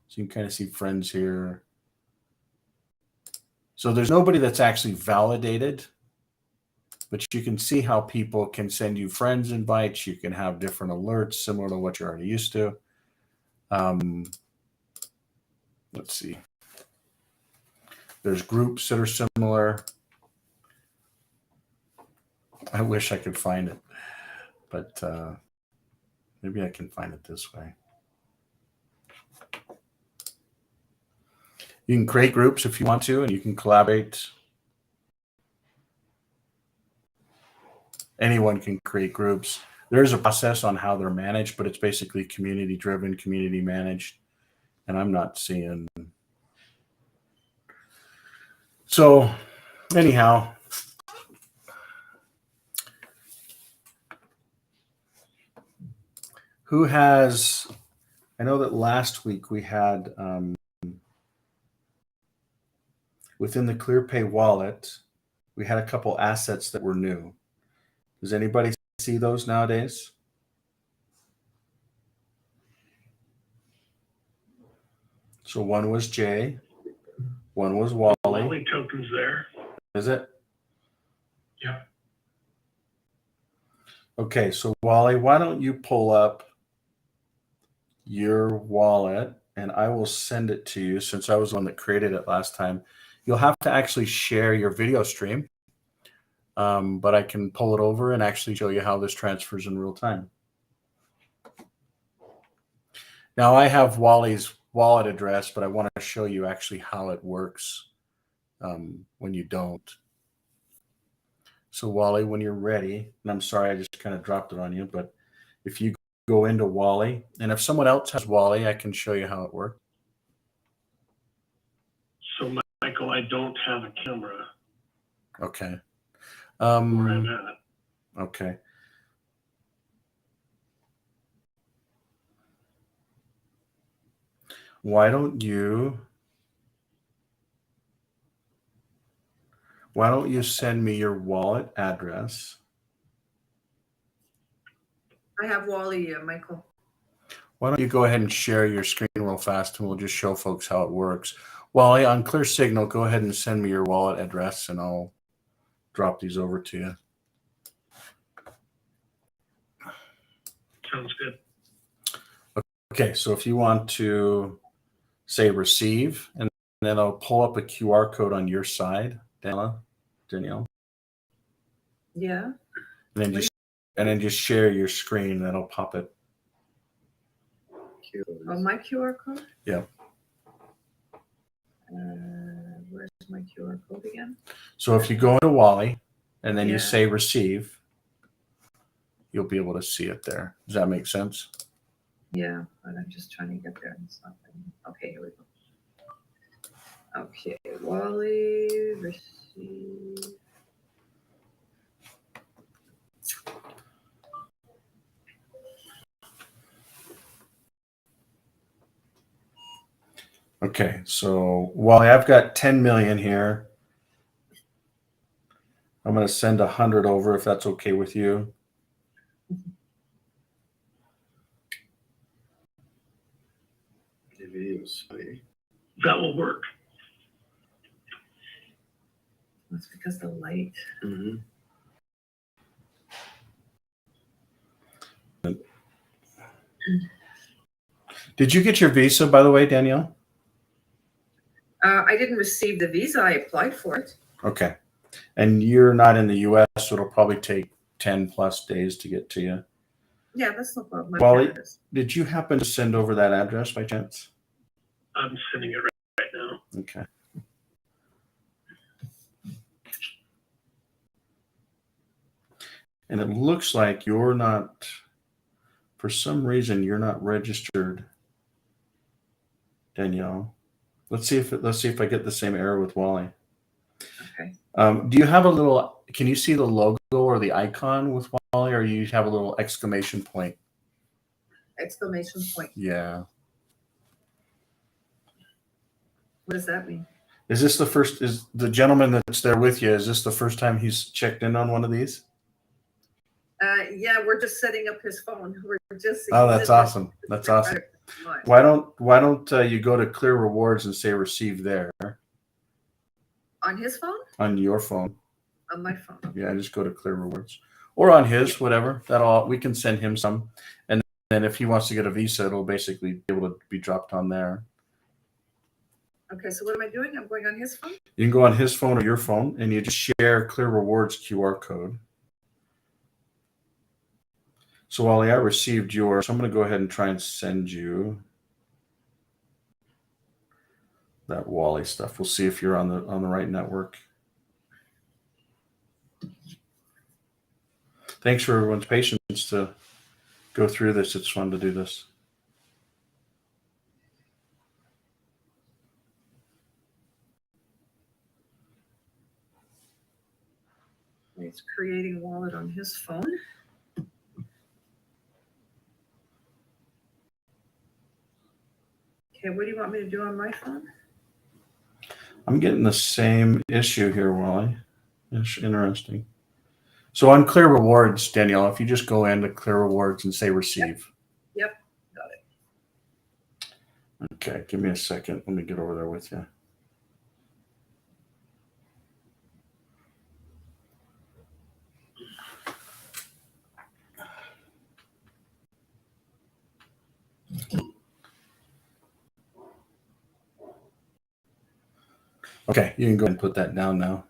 So you can kind of see friends here. So there's nobody that's actually validated, but you can see how people can send you friends invites. You can have different alerts similar to what you're already used to. Let's see. There's groups that are similar. I wish I could find it, but maybe I can find it this way. You can create groups if you want to, and you can collaborate. Anyone can create groups. There's a process on how they're managed, but it's basically community driven, community managed. And I'm not seeing. So anyhow, who has, I know that last week we had, within the ClearPay wallet, we had a couple assets that were new. Does anybody see those nowadays? So one was Jay, one was Wally. Wally tokens there. Is it? Yeah. Okay, so Wally, why don't you pull up your wallet and I will send it to you since I was the one that created it last time. You'll have to actually share your video stream, but I can pull it over and actually show you how this transfers in real time. Now I have Wally's wallet address, but I want to show you actually how it works when you don't. So Wally, when you're ready, and I'm sorry I just kind of dropped it on you, but if you go into Wally, and if someone else has Wally, I can show you how it works. So Michael, I don't have a camera Okay. where I'm at. Okay. Why don't you send me your wallet address? I have Wally, Michael. Why don't you go ahead and share your screen real fast and we'll just show folks how it works. Wally, on Clear Signal, go ahead and send me your wallet address and I'll drop these over to you. Sounds good. Okay, so if you want to say receive, and then I'll pull up a QR code on your side, Danielle. Yeah. And then just share your screen, that'll pop it. Oh, my QR code? Yeah. Where's my QR code again? So if you go into Wally and then Yeah. you say receive, you'll be able to see it there. Does that make sense? Yeah, but I'm just trying to get there. It's not letting me. Okay, here we go. Okay, Wally, receive. Okay, so Wally, I've got 10 million here. I'm going to send 100 over if that's okay with you. That will work. That's because the light. Mm-hmm. Did you get your visa, by the way, Danielle? I didn't receive the visa. I applied for it. Okay. And you're not in the U.S., so it'll probably take 10 plus days to get to you. Yeah, that's no problem. Wally, did you happen to send over that address by chance? I'm sending it right now. Okay. And it looks like you're not, For some reason, you're not registered, Danielle. Let's see if I get the same error with Wally. Okay. Do you have a little? Can you see the logo or the icon with Wally, or you have a little exclamation point? Exclamation point. Yeah. What does that mean? Is this the first? Is the gentleman that's there with you? Is this the first time he's checked in on one of these? Yeah, we're just setting up his phone. We're just. Oh, that's awesome. That's awesome. Why don't you go to Clear Rewards and say receive there On his phone? on your phone? On my phone. Yeah, just go to Clear Rewards or on his, whatever. We can send him some, and then if he wants to get a Visa, it'll basically be able to be dropped on there. Okay, so what am I doing? I'm going on his phone? You can go on his phone or your phone, and you just share Clear Rewards QR code. So Wally, I received yours. So I'm going to go ahead and try and send you that Wally stuff. We'll see if you're on the right network. Thanks for everyone's patience to go through this. It's fun to do this. He's creating a wallet on his phone. Okay, what do you want me to do on my phone? I'm getting the same issue here, Wally. It's interesting. So on Clear Rewards, Danielle, if you just go into Clear Rewards and say receive. Yep, got it. Okay, give me a second. Let me get over there with you. Okay, you can go ahead and put that down now.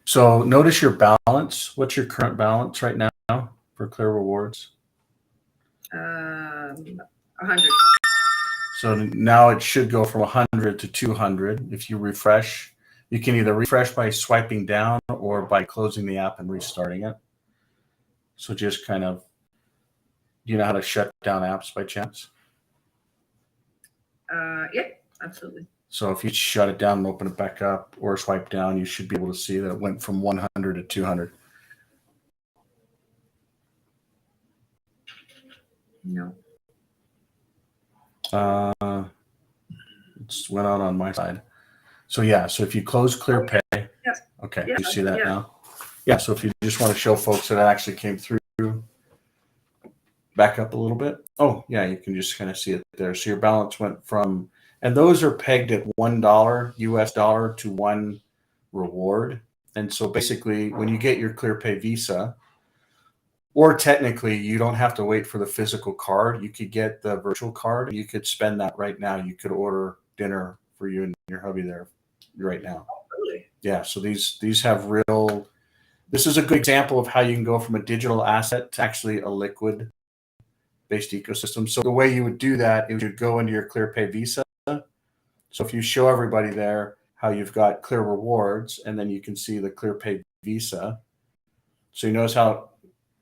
So notice your balance. What's your current balance right now for Clear Rewards? 100. So now it should go from 100 to 200. If you refresh, you can either refresh by swiping down or by closing the app and restarting it. So just kind of, do you know how to shut down apps by chance? Yeah, absolutely. So if you shut it down and open it back up or swipe down, you should be able to see that it went from 100 to 200. No. It went out on my side. So yeah, so if you close ClearPay, Yes. okay, Yeah, you see that yeah. now? Yeah, so if you just want to show folks that it actually came through, back up a little bit. Oh, yeah, you can just kind of see it there. So your balance went from, and those are pegged at $1 US dollar to one reward. And so basically when you get your ClearPay Visa, or technically you don't have to wait for the physical card, you could get the virtual card and you could spend that right now. You could order dinner for you and your hubby there right now. Really? Yeah, so these have real, this is a good example of how you can go from a digital asset to actually a liquid based ecosystem. So the way you would do that is you'd go into your ClearPay Visa. So if you show everybody there how you've got Clear Rewards, and then you can see the ClearPay Visa. So you notice how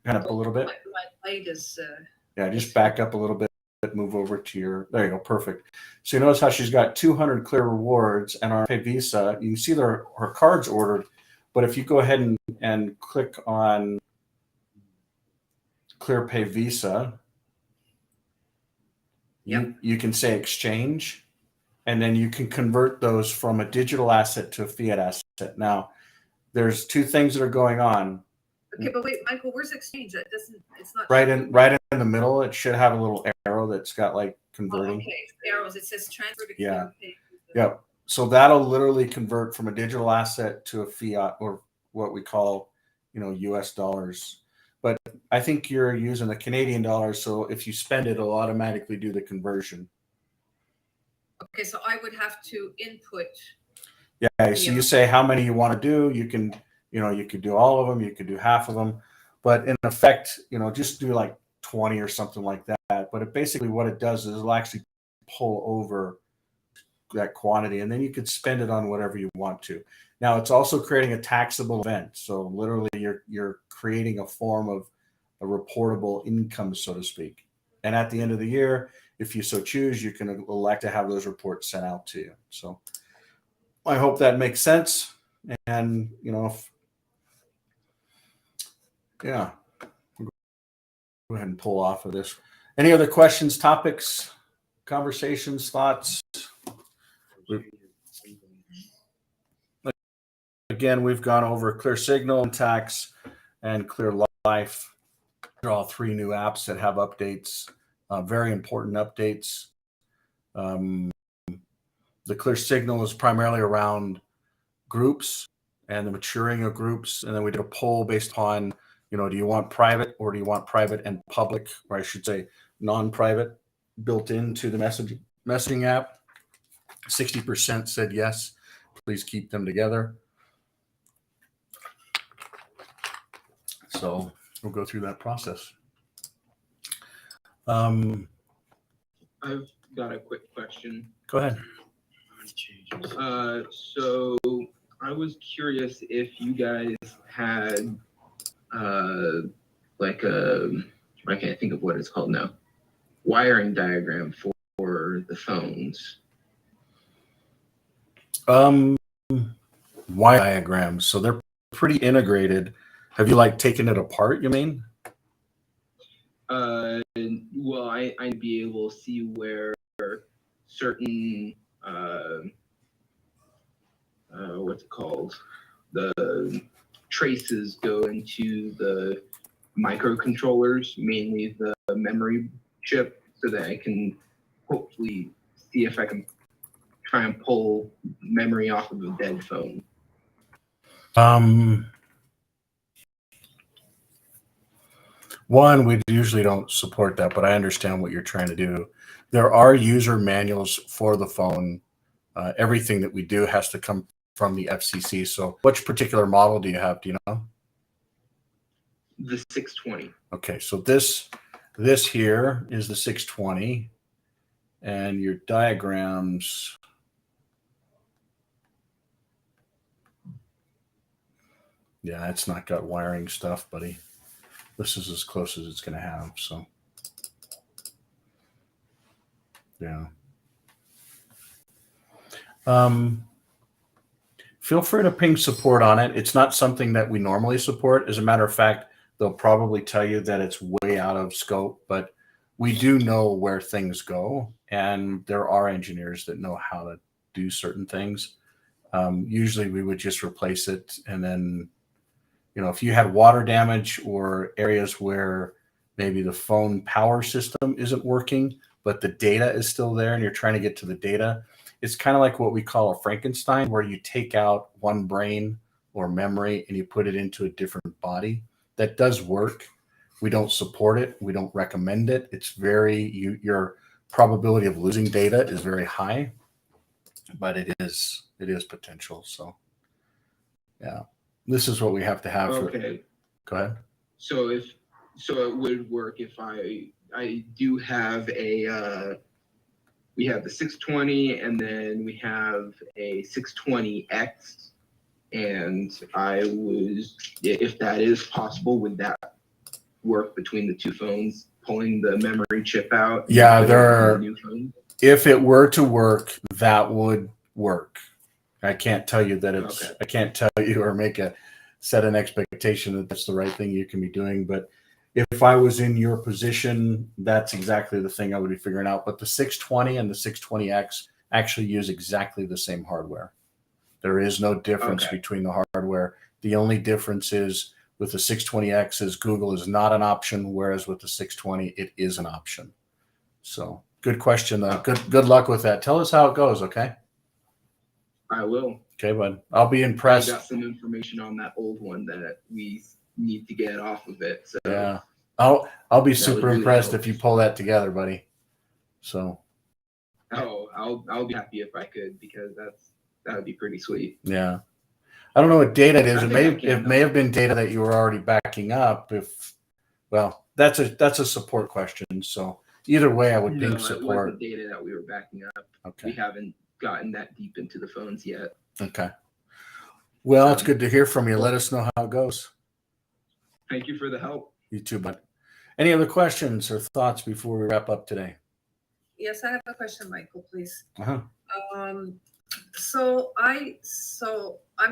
kind of a little bit. My light is. Yeah, just back up a little bit, move over to your, there you go, perfect. So you notice how she's got 200 Clear Rewards and our Pay Visa. You can see her cards ordered, but if you go ahead and click on ClearPay Visa, you can say exchange, and then you can convert those from a digital asset to a fiat asset. Now, there's two things that are going on. Okay, but wait, Michael, where's exchange? That doesn't. It's not. Right in the middle, it should have a little arrow that's got like converting. Oh, okay, arrows. It says transfer to Yeah. ClearPay. Yep. So that'll literally convert from a digital asset to a fiat, or what we call, US dollars. But I think you're using the Canadian dollar, so if you spend it, it'll automatically do the conversion. Okay, so I would have to input. Yeah. So you say how many you want to do. You can, you could do all of them. You could do half of them. But in effect, just do like 20 or something like that. But basically what it does is it'll actually pull over that quantity, and then you could spend it on whatever you want to. Now it's also creating a taxable event. So literally you're creating a form reportable income, so to speak. And at the end of the year, if you so choose, you can elect to have those reports sent out to you. So I hope that makes sense. And, yeah, we'll go ahead and pull off of this. Any other questions, topics, conversations, thoughts? Again, we've gone over Clear Signal, Tax, and Clear Life. They're all 3 new apps that have updates, very important updates. The Clear Signal is primarily around groups and the maturing of groups. And then we did a poll based on, do you want private or do you want private and public, or I should say non-private, built into the messaging app? 60% said yes, please keep them together. So we'll go through that process. I've got a quick question. Go ahead. So I was curious if you guys had like I can't think of what it's called now, wiring diagram for the phones. Wire diagrams. So they're pretty integrated. Have you taken it apart, you mean? Well, I'd be able to see where certain what's it called? The traces go into the microcontrollers, mainly the memory chip, so that I can hopefully see if I can try and pull memory off of a dead phone. One, we usually don't support that, but I understand what you're trying to do. There are user manuals for the phone. Everything that we do has to come from the FCC. So which particular model do you have? Do you know? The 620. Okay, so this here is the 620, and your diagrams. Yeah, it's not got wiring stuff, buddy. This is as close as it's going to have. So, yeah. Feel free to ping support on it. It's not something that we normally support. As a matter of fact, they'll probably tell you that it's way out of scope, but we do know where things go, and there are engineers that know how to do certain things. Usually we would just replace it, and then, if you had water damage or areas where maybe the phone power system isn't working, but the data is still there and you're trying to get to the data, it's kind of like what we call a Frankenstein, where you take out one brain or memory and you put it into a different body. That does work. We don't support it. We don't recommend it. It's your probability of losing data is very high, but it is potential. So, yeah, this is what we have to have. Okay. Go ahead. So it would work if I do have we have the 620, and then we have a 620X, and if that is possible, would that work between the two phones, pulling the memory chip out? Yeah, if it were to work, that would work. I can't tell you that it's, okay. I can't tell you or set an expectation that that's the right thing you can be doing. But if I was in your position, that's exactly the thing I would be figuring out. But the 620 and the 620X actually use exactly the same hardware. There is no difference between the hardware. The only difference is with the 620X is Google is not an option, whereas with the 620, it is an option. So good question, though. Good luck with that. Tell us how it goes, okay? I will. Okay, bud. I'll be impressed. I got some information on that old one that we need to get off of it. So yeah, I'll be super impressed if you pull that together, buddy. So. I'll be happy if I could, because that would be pretty sweet. Yeah. I don't know what data it is. It may have been data that you were already backing up. That's a support question. So either way, I would think support. It wasn't data that we were backing up. Okay. We haven't gotten that deep into the phones yet. Okay. Well, it's good to hear from you. Let us know how it goes. Thank you for the help. You too, bud. Any other questions or thoughts before we wrap up today? Yes, I have a question, Michael, please. Uh-huh. So I'm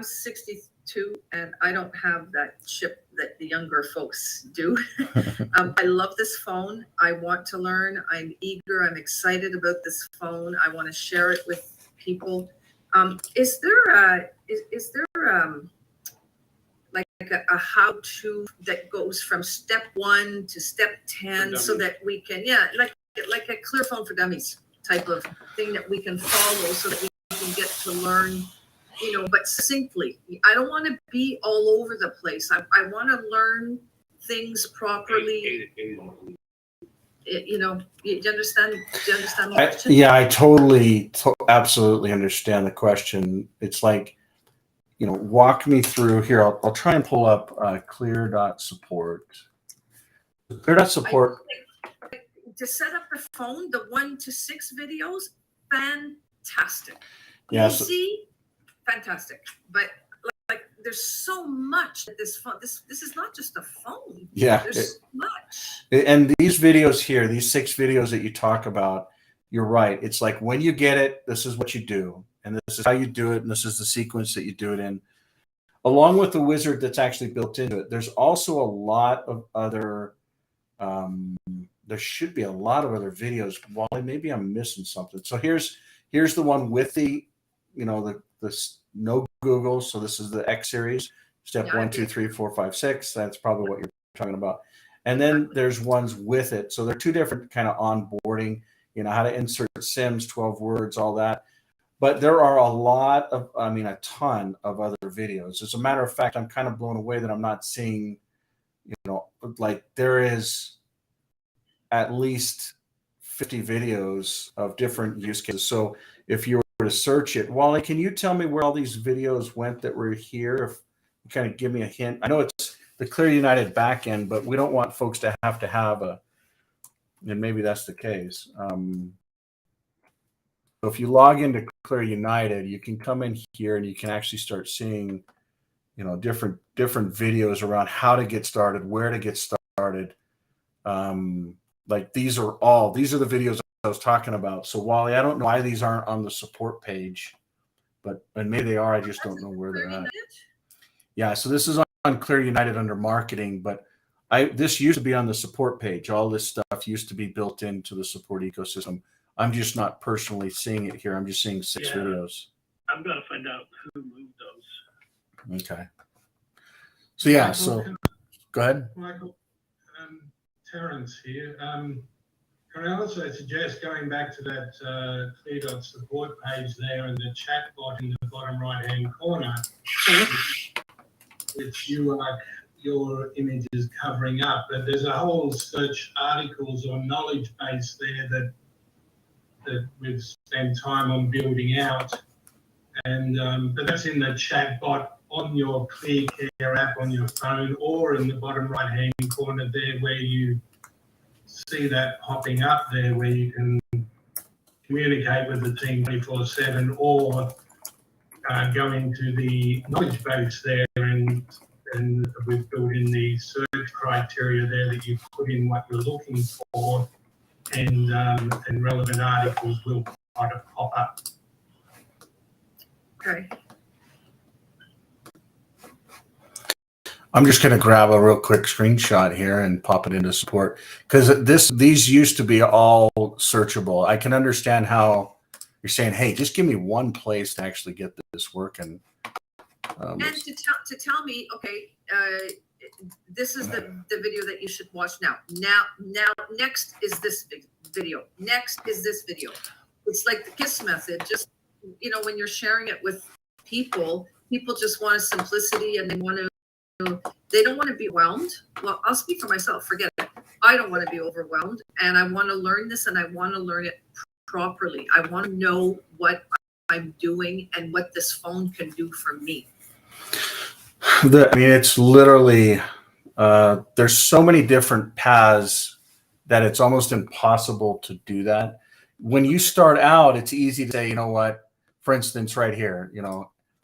62 and I don't have that chip that the younger folks do. I love this phone. I want to learn. I'm eager. I'm excited about this phone. I want to share it with people. Is there like a how-to that goes from step 1 to step 10 so that we can, like a Clear Phone for Dummies type of thing that we can follow so that we can get to learn, but succinctly. I don't want to be all over the place. I want to learn things properly. Do you understand? Do you understand the question? Yeah, I totally, absolutely understand the question. It's like, walk me through here. I'll try and pull up clear.support. Clear.support. To set up a phone, the 1 to 6 videos, fantastic. Yes. Easy, fantastic. But like, there's so much that this phone. This is not just a phone. Yeah. There's so much. And these videos here, these 6 videos that you talk about, you're right. It's like when you get it, this is what you do, and this is how you do it, and this is the sequence that you do it in, along with the wizard that's actually built into it. There's also a lot of other. There should be a lot of other videos. Wally, maybe I'm missing something. So here's the one with the, the no Google. So this is the X series, step 1, 2, 3, 4, 5, 6. That's probably what you're talking about. And then there's ones with it. So they're 2 different kind of onboarding, how to insert Sims, 12 words, all that. But there are a ton of other videos. As a matter of fact, I'm kind of blown away that I'm not seeing, like there is at least 50 videos of different use cases. So if you were to search it, Wally, can you tell me where all these videos went that were here? If you kind of give me a hint. I know it's the ClearUnited backend, but we don't want folks to have and maybe that's the case. So if you log into ClearUnited, you can come in here and you can actually start seeing, different videos around how to get started, where to get started. Like these are the videos I was talking about. So Wally, I don't know why these aren't on the support page, and maybe they are. I just don't know where they're at. Yeah. So this is on ClearUnited under marketing, but this used to be on the support page. All this stuff used to be built into the support ecosystem. I'm just not personally seeing it here. I'm just seeing 6 videos. I've got to find out who moved those. Okay. So yeah. So go ahead, Michael. Terrence here. Can I also suggest going back to that Clear.support page there and the chat bot in the bottom right-hand corner, which your image is covering up, but there's a whole search articles or knowledge base there that we've spent time on building out. And but that's in the chat bot on your ClearCare app on your phone, or in the bottom right-hand corner there where you see that popping up there where you can communicate with the team 24/7, or go into the knowledge base there and we've built in the search criteria there that you put in what you're looking for, and relevant articles will try to pop up. Okay. I'm just going to grab a real quick screenshot here and pop it into support, because these used to be all searchable. I can understand how you're saying, hey, just give me one place to actually get this working. And to tell me, okay, this is the video that you should watch now. Now, next is this video. Next is this video. It's like the KISS method. Just, when you're sharing it with people just want a simplicity, and they don't want to be overwhelmed. Well, I'll speak for myself. Forget it. I don't want to be overwhelmed, and I want to learn this, and I want to learn it properly. I want to know what I'm doing and what this phone can do for me. It's literally, there's so many different paths that it's almost impossible to do that. When you start out, it's easy to say, you know what, for instance, right here,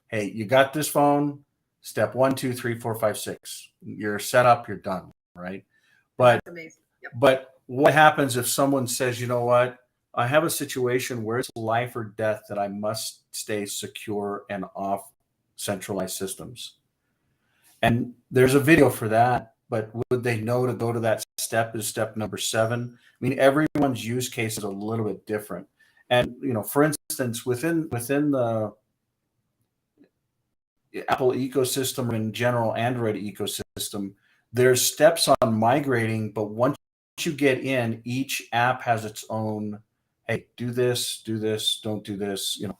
hey, you got this phone, step 1, 2, 3, 4, 5, 6. You're set up, you're done, right? But That's amazing. Yep. but what happens if someone says, you know what, I have a situation where it's life or death that I must stay secure and off centralized systems? And there's a video for that, but would they know to go to that step is step number 7? I mean, everyone's use case is a little bit different. And, you know, for instance, within the Apple ecosystem or in general Android ecosystem, there's steps on migrating, but once you get in, each app has its own, hey, do this, don't do this, you know.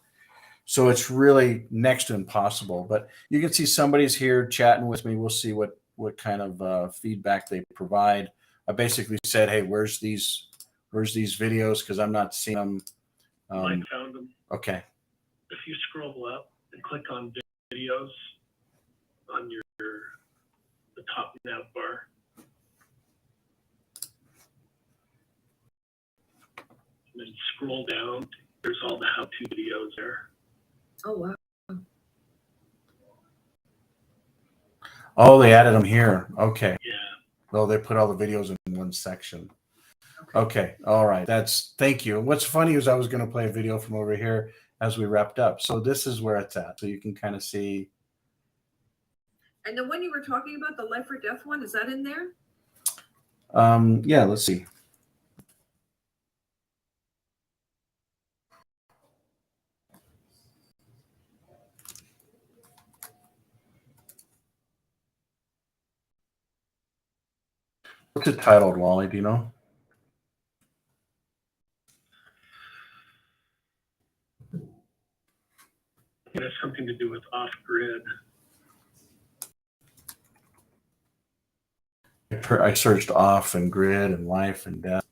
So it's really next to impossible. But you can see somebody's here chatting with me. We'll see what kind of feedback they provide. I basically said, hey, where's these videos? Because I'm not seeing them. Mike found them. Okay. If you scroll up and click on videos on the top nav bar, and then scroll down, there's all the how-to videos there. Oh, wow. Oh, they added them here. Okay. Yeah. Well, they put all the videos in one section. Okay. All right. Thank you. What's funny is I was going to play a video from over here as we wrapped up. So this is where it's at. So you can kind of see. And the one you were talking about, the life or death one, is that in there? Yeah, let's see. What's it titled, Wally? Do you know? It has something to do with off-grid. I searched off and grid and life and death.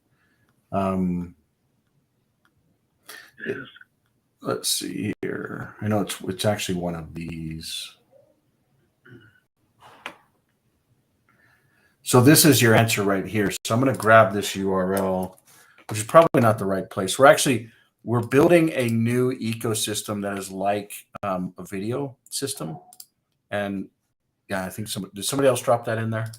Let's see here. I know it's actually one of these. So this is your answer right here. So I'm going to grab this URL, which is probably not the right place. We're building a new ecosystem that is like a video system. And yeah, I think did somebody else drop that in there?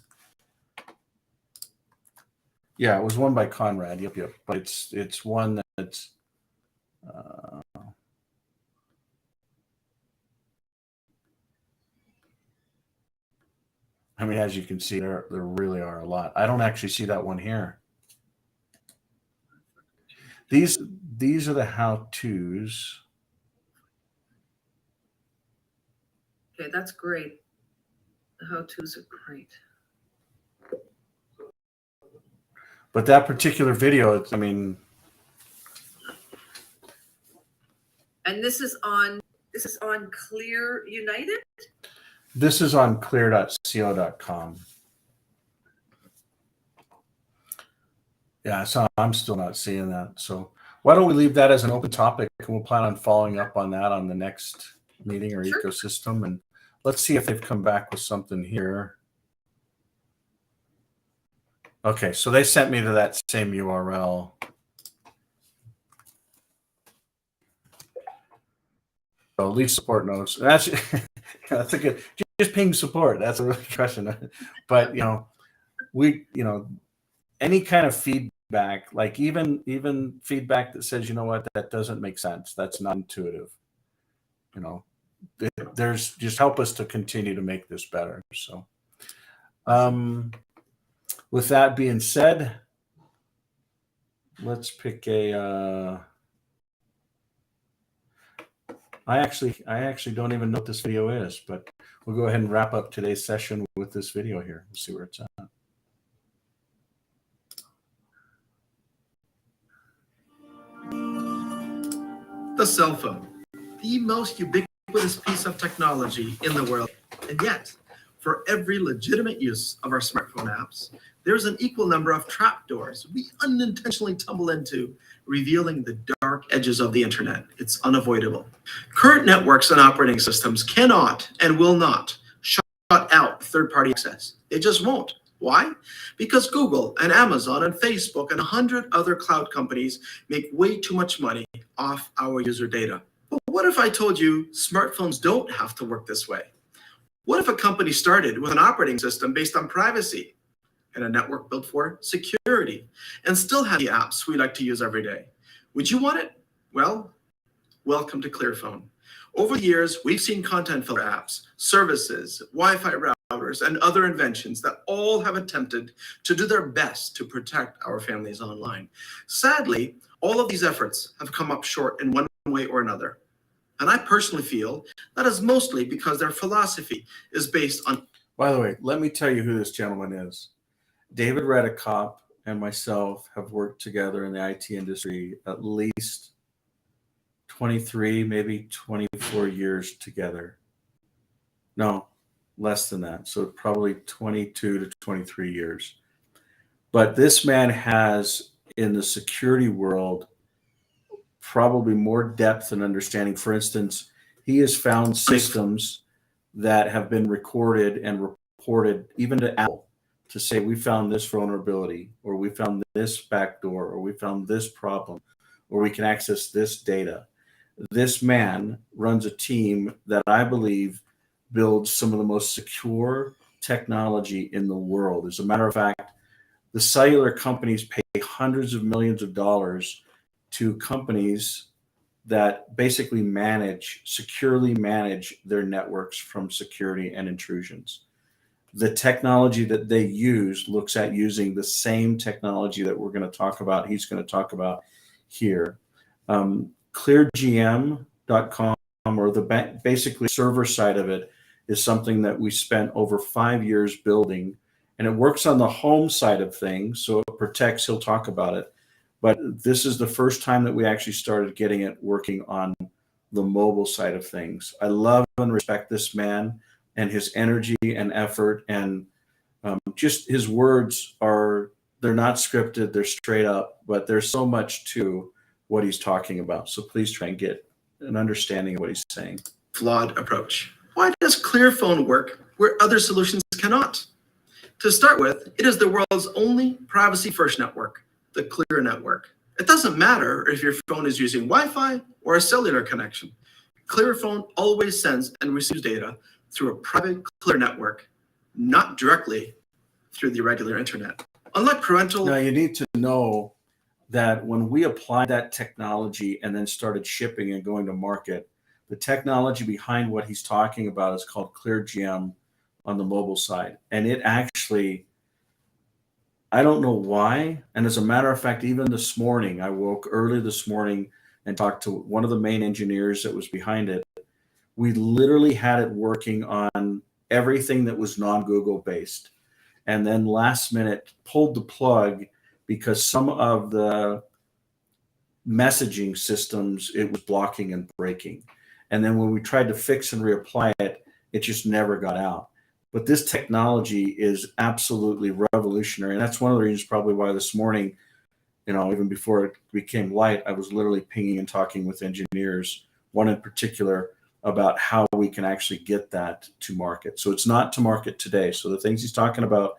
Yeah, it was one by Conrad. Yep. But it's one that's I mean, as you can see, there really are a lot. I don't actually see that one here. These are the how-tos. Okay, that's great. The how-tos are great. But that particular video, I mean. And this is on ClearUnited? This is on clear.co.com. Yeah, so I'm still not seeing that. So why don't we leave that as an open topic, and we'll plan on following up on that on the next meeting or Sure. ecosystem. And let's see if they've come back with something here. Okay, so they sent me to that same URL. So at least support knows. That's that's a good. Just ping support. That's a really good question. But any kind of feedback, like even feedback that says, you know what, that doesn't make sense. That's not intuitive. There's just help us to continue to make this better. So, with that being said, let's pick a. I actually don't even know what this video is, but we'll go ahead and wrap up today's session with this video here. We'll see where it's at. The cell phone, the most ubiquitous piece of technology in the world. And yet, for every legitimate use of our smartphone apps, there's an equal number of trapdoors we unintentionally tumble into, revealing the dark edges of the internet. It's unavoidable. Current networks and operating systems cannot and will not shut out third-party access. They just won't. Why? Because Google and Amazon and Facebook and 100 other cloud companies make way too much money off our user data. But what if I told you smartphones don't have to work this way? What if a company started with an operating system based on privacy? and a network built for security, and still have the apps we like to use every day. Would you want it? Well, welcome to ClearPhone. Over the years, we've seen content filter apps, services, Wi-Fi routers, and other inventions that all have attempted to do their best to protect our families online. Sadly, all of these efforts have come up short in one way or another. And I personally feel that is mostly because their philosophy is based on... By the way, let me tell you who this gentleman is. David Redekop and myself have worked together in the IT industry at least 23, maybe 24 years together. No, less than that. So probably 22 to 23 years. But this man has, in the security world, probably more depth and understanding. For instance, he has found systems that have been recorded and reported even to Apple to say, we found this vulnerability, or we found this backdoor, or we found this problem, or we can access this data. This man runs a team that I believe builds some of the most secure technology in the world. As a matter of fact, the cellular companies pay hundreds of millions of dollars to companies that basically securely manage their networks from security and intrusions. The technology that they use looks at using the same technology that we're going to talk about, he's going to talk about here. ClearGM.com, or the basically server side of it, is something that we spent over 5 years building, and it works on the home side of things, so it protects, he'll talk about it. But this is the first time that we actually started getting it working on the mobile side of things. I love and respect this man and his energy and effort, and just his words they're not scripted, they're straight up, but there's so much to what he's talking about. So please try and get an understanding of what he's saying. Flawed approach. Why does ClearPhone work where other solutions cannot? To start with, it is the world's only privacy-first network, the Clear network. It doesn't matter if your phone is using Wi-Fi or a cellular connection. ClearPhone always sends and receives data through a private Clear network, not directly through the regular internet. Unlike parental... Now you need to know that when we applied that technology and then started shipping and going to market, the technology behind what he's talking about is called ClearGM on the mobile side. And it actually, I don't know why. And as a matter of fact, even this morning, I woke early this morning and talked to one of the main engineers that was behind it. We literally had it working on everything that was non-Google based. And then last minute pulled the plug because some of the messaging systems, it was blocking and breaking. And then when we tried to fix and reapply it, it just never got out. But this technology is absolutely revolutionary. And that's one of the reasons probably why this morning, even before it became light, I was literally pinging and talking with engineers, one in particular, about how we can actually get that to market. So it's not to market today. So the things he's talking about,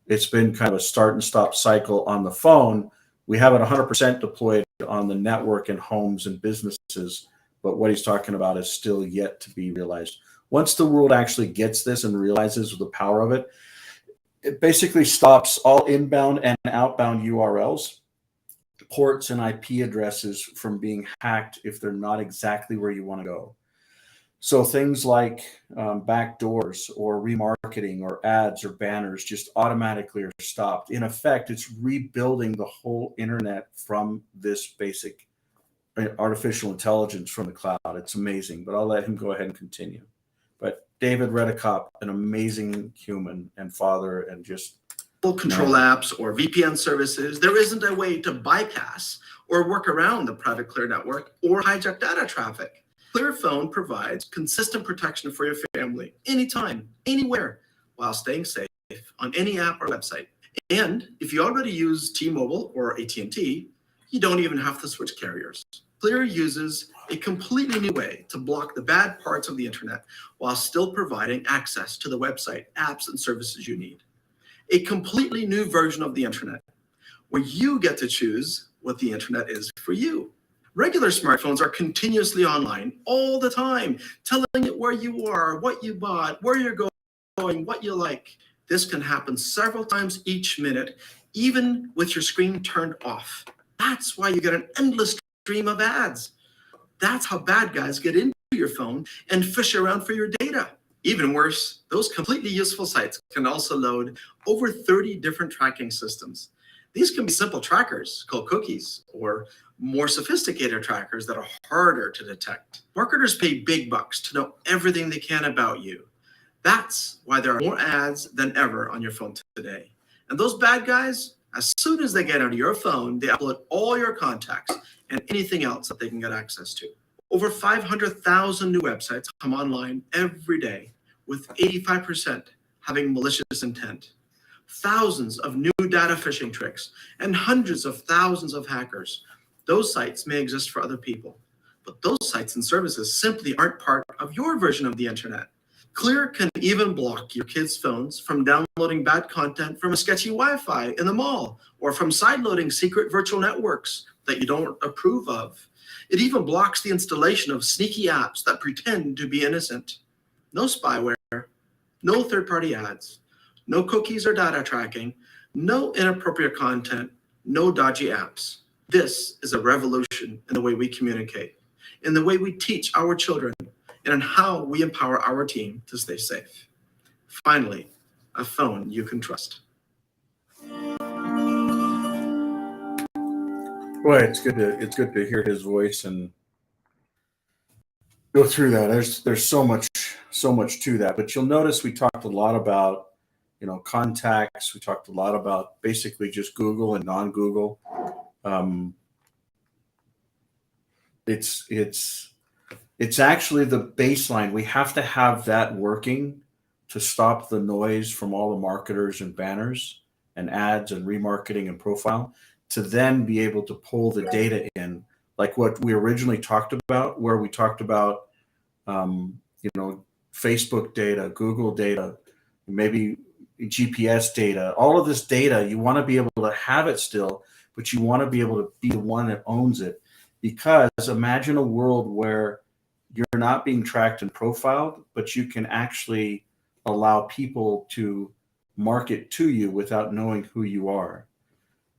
it's been kind of a start and stop cycle on the phone. We have it 100% deployed on the network and homes and businesses, but what he's talking about is still yet to be realized. Once the world actually gets this and realizes the power of it, it basically stops all inbound and outbound URLs, ports and IP addresses from being hacked if they're not exactly where you want to go. So things like backdoors or remarketing or ads or banners just automatically are stopped. In effect, it's rebuilding the whole internet from this basic artificial intelligence from the cloud. It's amazing, but I'll let him go ahead and continue. But David Redekop, an amazing human and father, and just control apps or VPN services, there isn't a way to bypass or work around the private Clear network or hijack data traffic. ClearPhone provides consistent protection for your family, anytime, anywhere, while staying safe on any app or website. And if you already use T-Mobile or AT&T, you don't even have to switch carriers. Clear uses a completely new way to block the bad parts of the internet while still providing access to the website, apps, and services you need. A completely new version of the internet, where you get to choose what the internet is for you. Regular smartphones are continuously online all the time, telling it where you are, what you bought, where you're going, what you like. This can happen several times each minute, even with your screen turned off. That's why you get an endless stream of ads. That's how bad guys get into your phone and fish around for your data. Even worse, those completely useful sites can also load over 30 different tracking systems. These can be simple trackers called cookies, or more sophisticated trackers that are harder to detect. Marketers pay big bucks to know everything they can about you. That's why there are more ads than ever on your phone today. And those bad guys, as soon as they get out of your phone, they upload all your contacts and anything else that they can get access to. Over 500,000 new websites come online every day, with 85% having malicious intent. Thousands of new data phishing tricks and hundreds of thousands of hackers. Those sites may exist for other people, but those sites and services simply aren't part of your version of the internet. Clear can even block your kids' phones from downloading bad content from a sketchy Wi-Fi in the mall, or from sideloading secret virtual networks that you don't approve of. It even blocks the installation of sneaky apps that pretend to be innocent. No spyware, no third-party ads, no cookies or data tracking, no inappropriate content, no dodgy apps. This is a revolution in the way we communicate, in the way we teach our children, and in how we empower our team to stay safe. Finally, a phone you can trust. Boy, it's good to hear his voice and go through that. There's so much to that. But you'll notice we talked a lot about, contacts. We talked a lot about basically just Google and non-Google. It's actually the baseline. We have to have that working to stop the noise from all the marketers and banners and ads and remarketing and profile, to then be able to pull the data in, like what we originally talked about, where we talked about, Facebook data, Google data, maybe GPS data, all of this data. You want to be able to have it still, but you want to be able to be the one that owns it. Because imagine a world where you're not being tracked and profiled, but you can actually allow people to market to you without knowing who you are.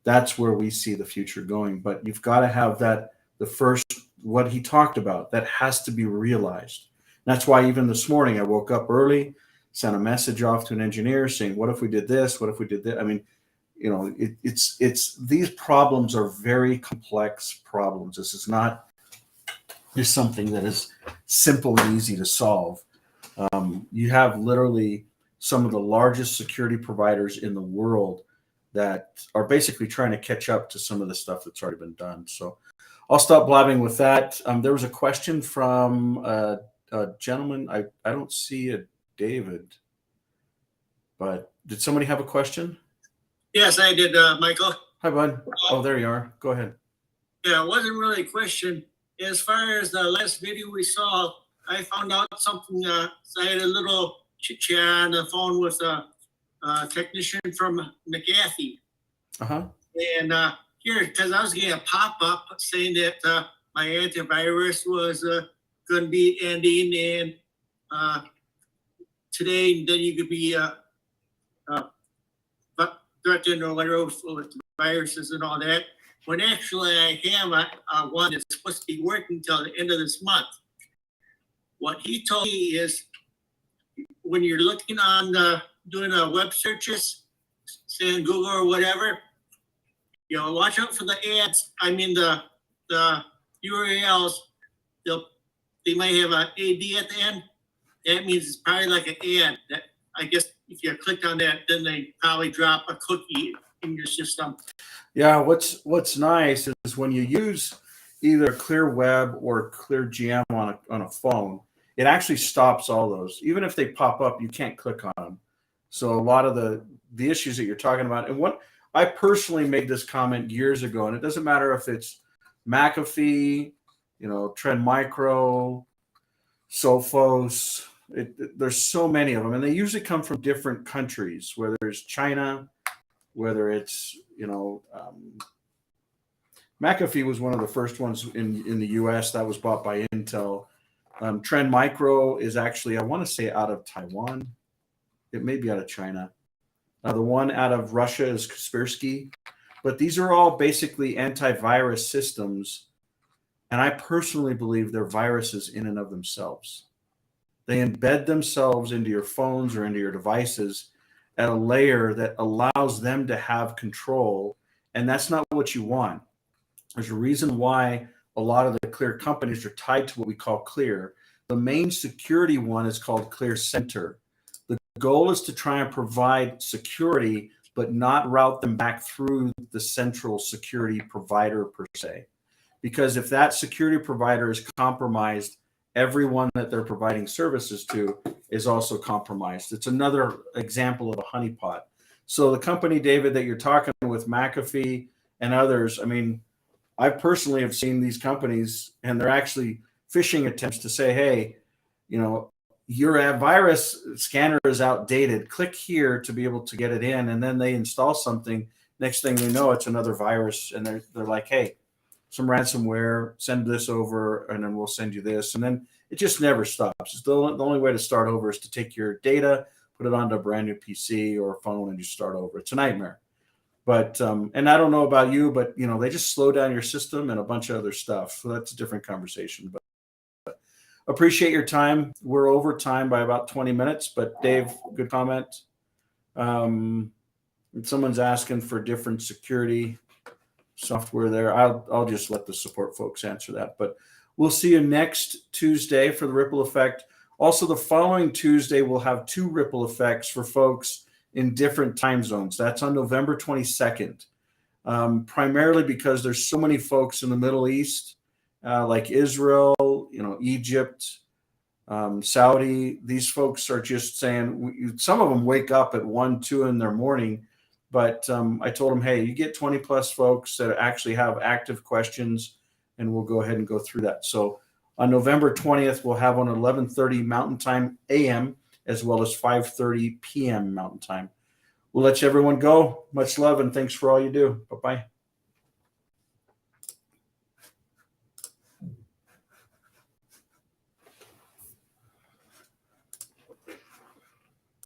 That's where we see the future going. But you've got to have that, the first, what he talked about, that has to be realized. That's why even this morning I woke up early, sent a message off to an engineer saying, what if we did this? What if we did that? I mean, it's these problems are very complex problems. This is not just something that is simple and easy to solve. You have literally some of the largest security providers in the world that are basically trying to catch up to some of the stuff that's already been done. So I'll stop blabbing with that. There was a question from a gentleman. I don't see a David, but did somebody have a question? Yes, I did, Michael. Hi, bud. Oh, there you are. Go ahead. Yeah, it wasn't really a question. As far as the last video we saw, I found out something. I had a little chit-chat on the phone with a technician from McAfee. Uh-huh. And here, because I was getting a pop-up saying that my antivirus was going to be ending, and today, then you could be threatened or whatever with viruses and all that. When actually I have one that's supposed to be working until the end of this month. What he told me is, when you're looking on doing web searches, saying Google or whatever, watch out for the ads. I mean the URLs. They might have an AD at the end. That means it's probably like an ad. That, I guess if you click on that, then they probably drop a cookie in your system. Yeah, what's nice is when you use either Clear Web or Clear GM on a phone, it actually stops all those. Even if they pop up, you can't click on them. So a lot of the issues that you're talking about, and what I personally made this comment years ago, and it doesn't matter if it's McAfee, Trend Micro, Sophos. There's so many of them, and they usually come from different countries, whether it's China, whether it's, McAfee was one of the first ones in the US that was bought by Intel. Trend Micro is actually, I want to say, out of Taiwan. It may be out of China. The one out of Russia is Kaspersky. But these are all basically antivirus systems. And I personally believe they're viruses in and of themselves. They embed themselves into your phones or into your devices at a layer that allows them to have control. And that's not what you want. There's a reason why a lot of the Clear companies are tied to what we call Clear. The main security one is called Clear Center. The goal is to try and provide security, but not route them back through the central security provider per se. Because if that security provider is compromised, everyone that they're providing services to is also compromised. It's another example of a honeypot. So the company, David, that you're talking with, McAfee and others, I mean, I personally have seen these companies, and they're actually phishing attempts to say, hey, you know, your virus scanner is outdated. Click here to be able to get it in. And then they install something. Next thing they know, it's another virus. And they're like, hey, some ransomware, send this over, and then we'll send you this. And then it just never stops. It's the only way to start over is to take your data, put it onto a brand new PC or a phone, and you start over. It's a nightmare. But, and I don't know about you, but, you know, they just slow down your system and a bunch of other stuff. So that's a different conversation. But appreciate your time. We're over time by about 20 minutes, but Dave, good comment. Someone's asking for different security software there. I'll just let the support folks answer that, but we'll see you next Tuesday for the ripple effect. Also, the following Tuesday, we'll have 2 ripple effects for folks in different time zones. That's on November 22nd, primarily because there's so many folks in the Middle East, like Israel, you know, Egypt, Saudi. These folks are just saying, some of them wake up at 1, 2 in their morning. But I told them, hey, you get 20 plus folks that actually have active questions, and we'll go ahead and go through that. So on November 20th, we'll have on 11:30 Mountain Time AM, as well as 5:30 p.m. Mountain Time. We'll let everyone go. Much love, and thanks for all you do. Bye-bye.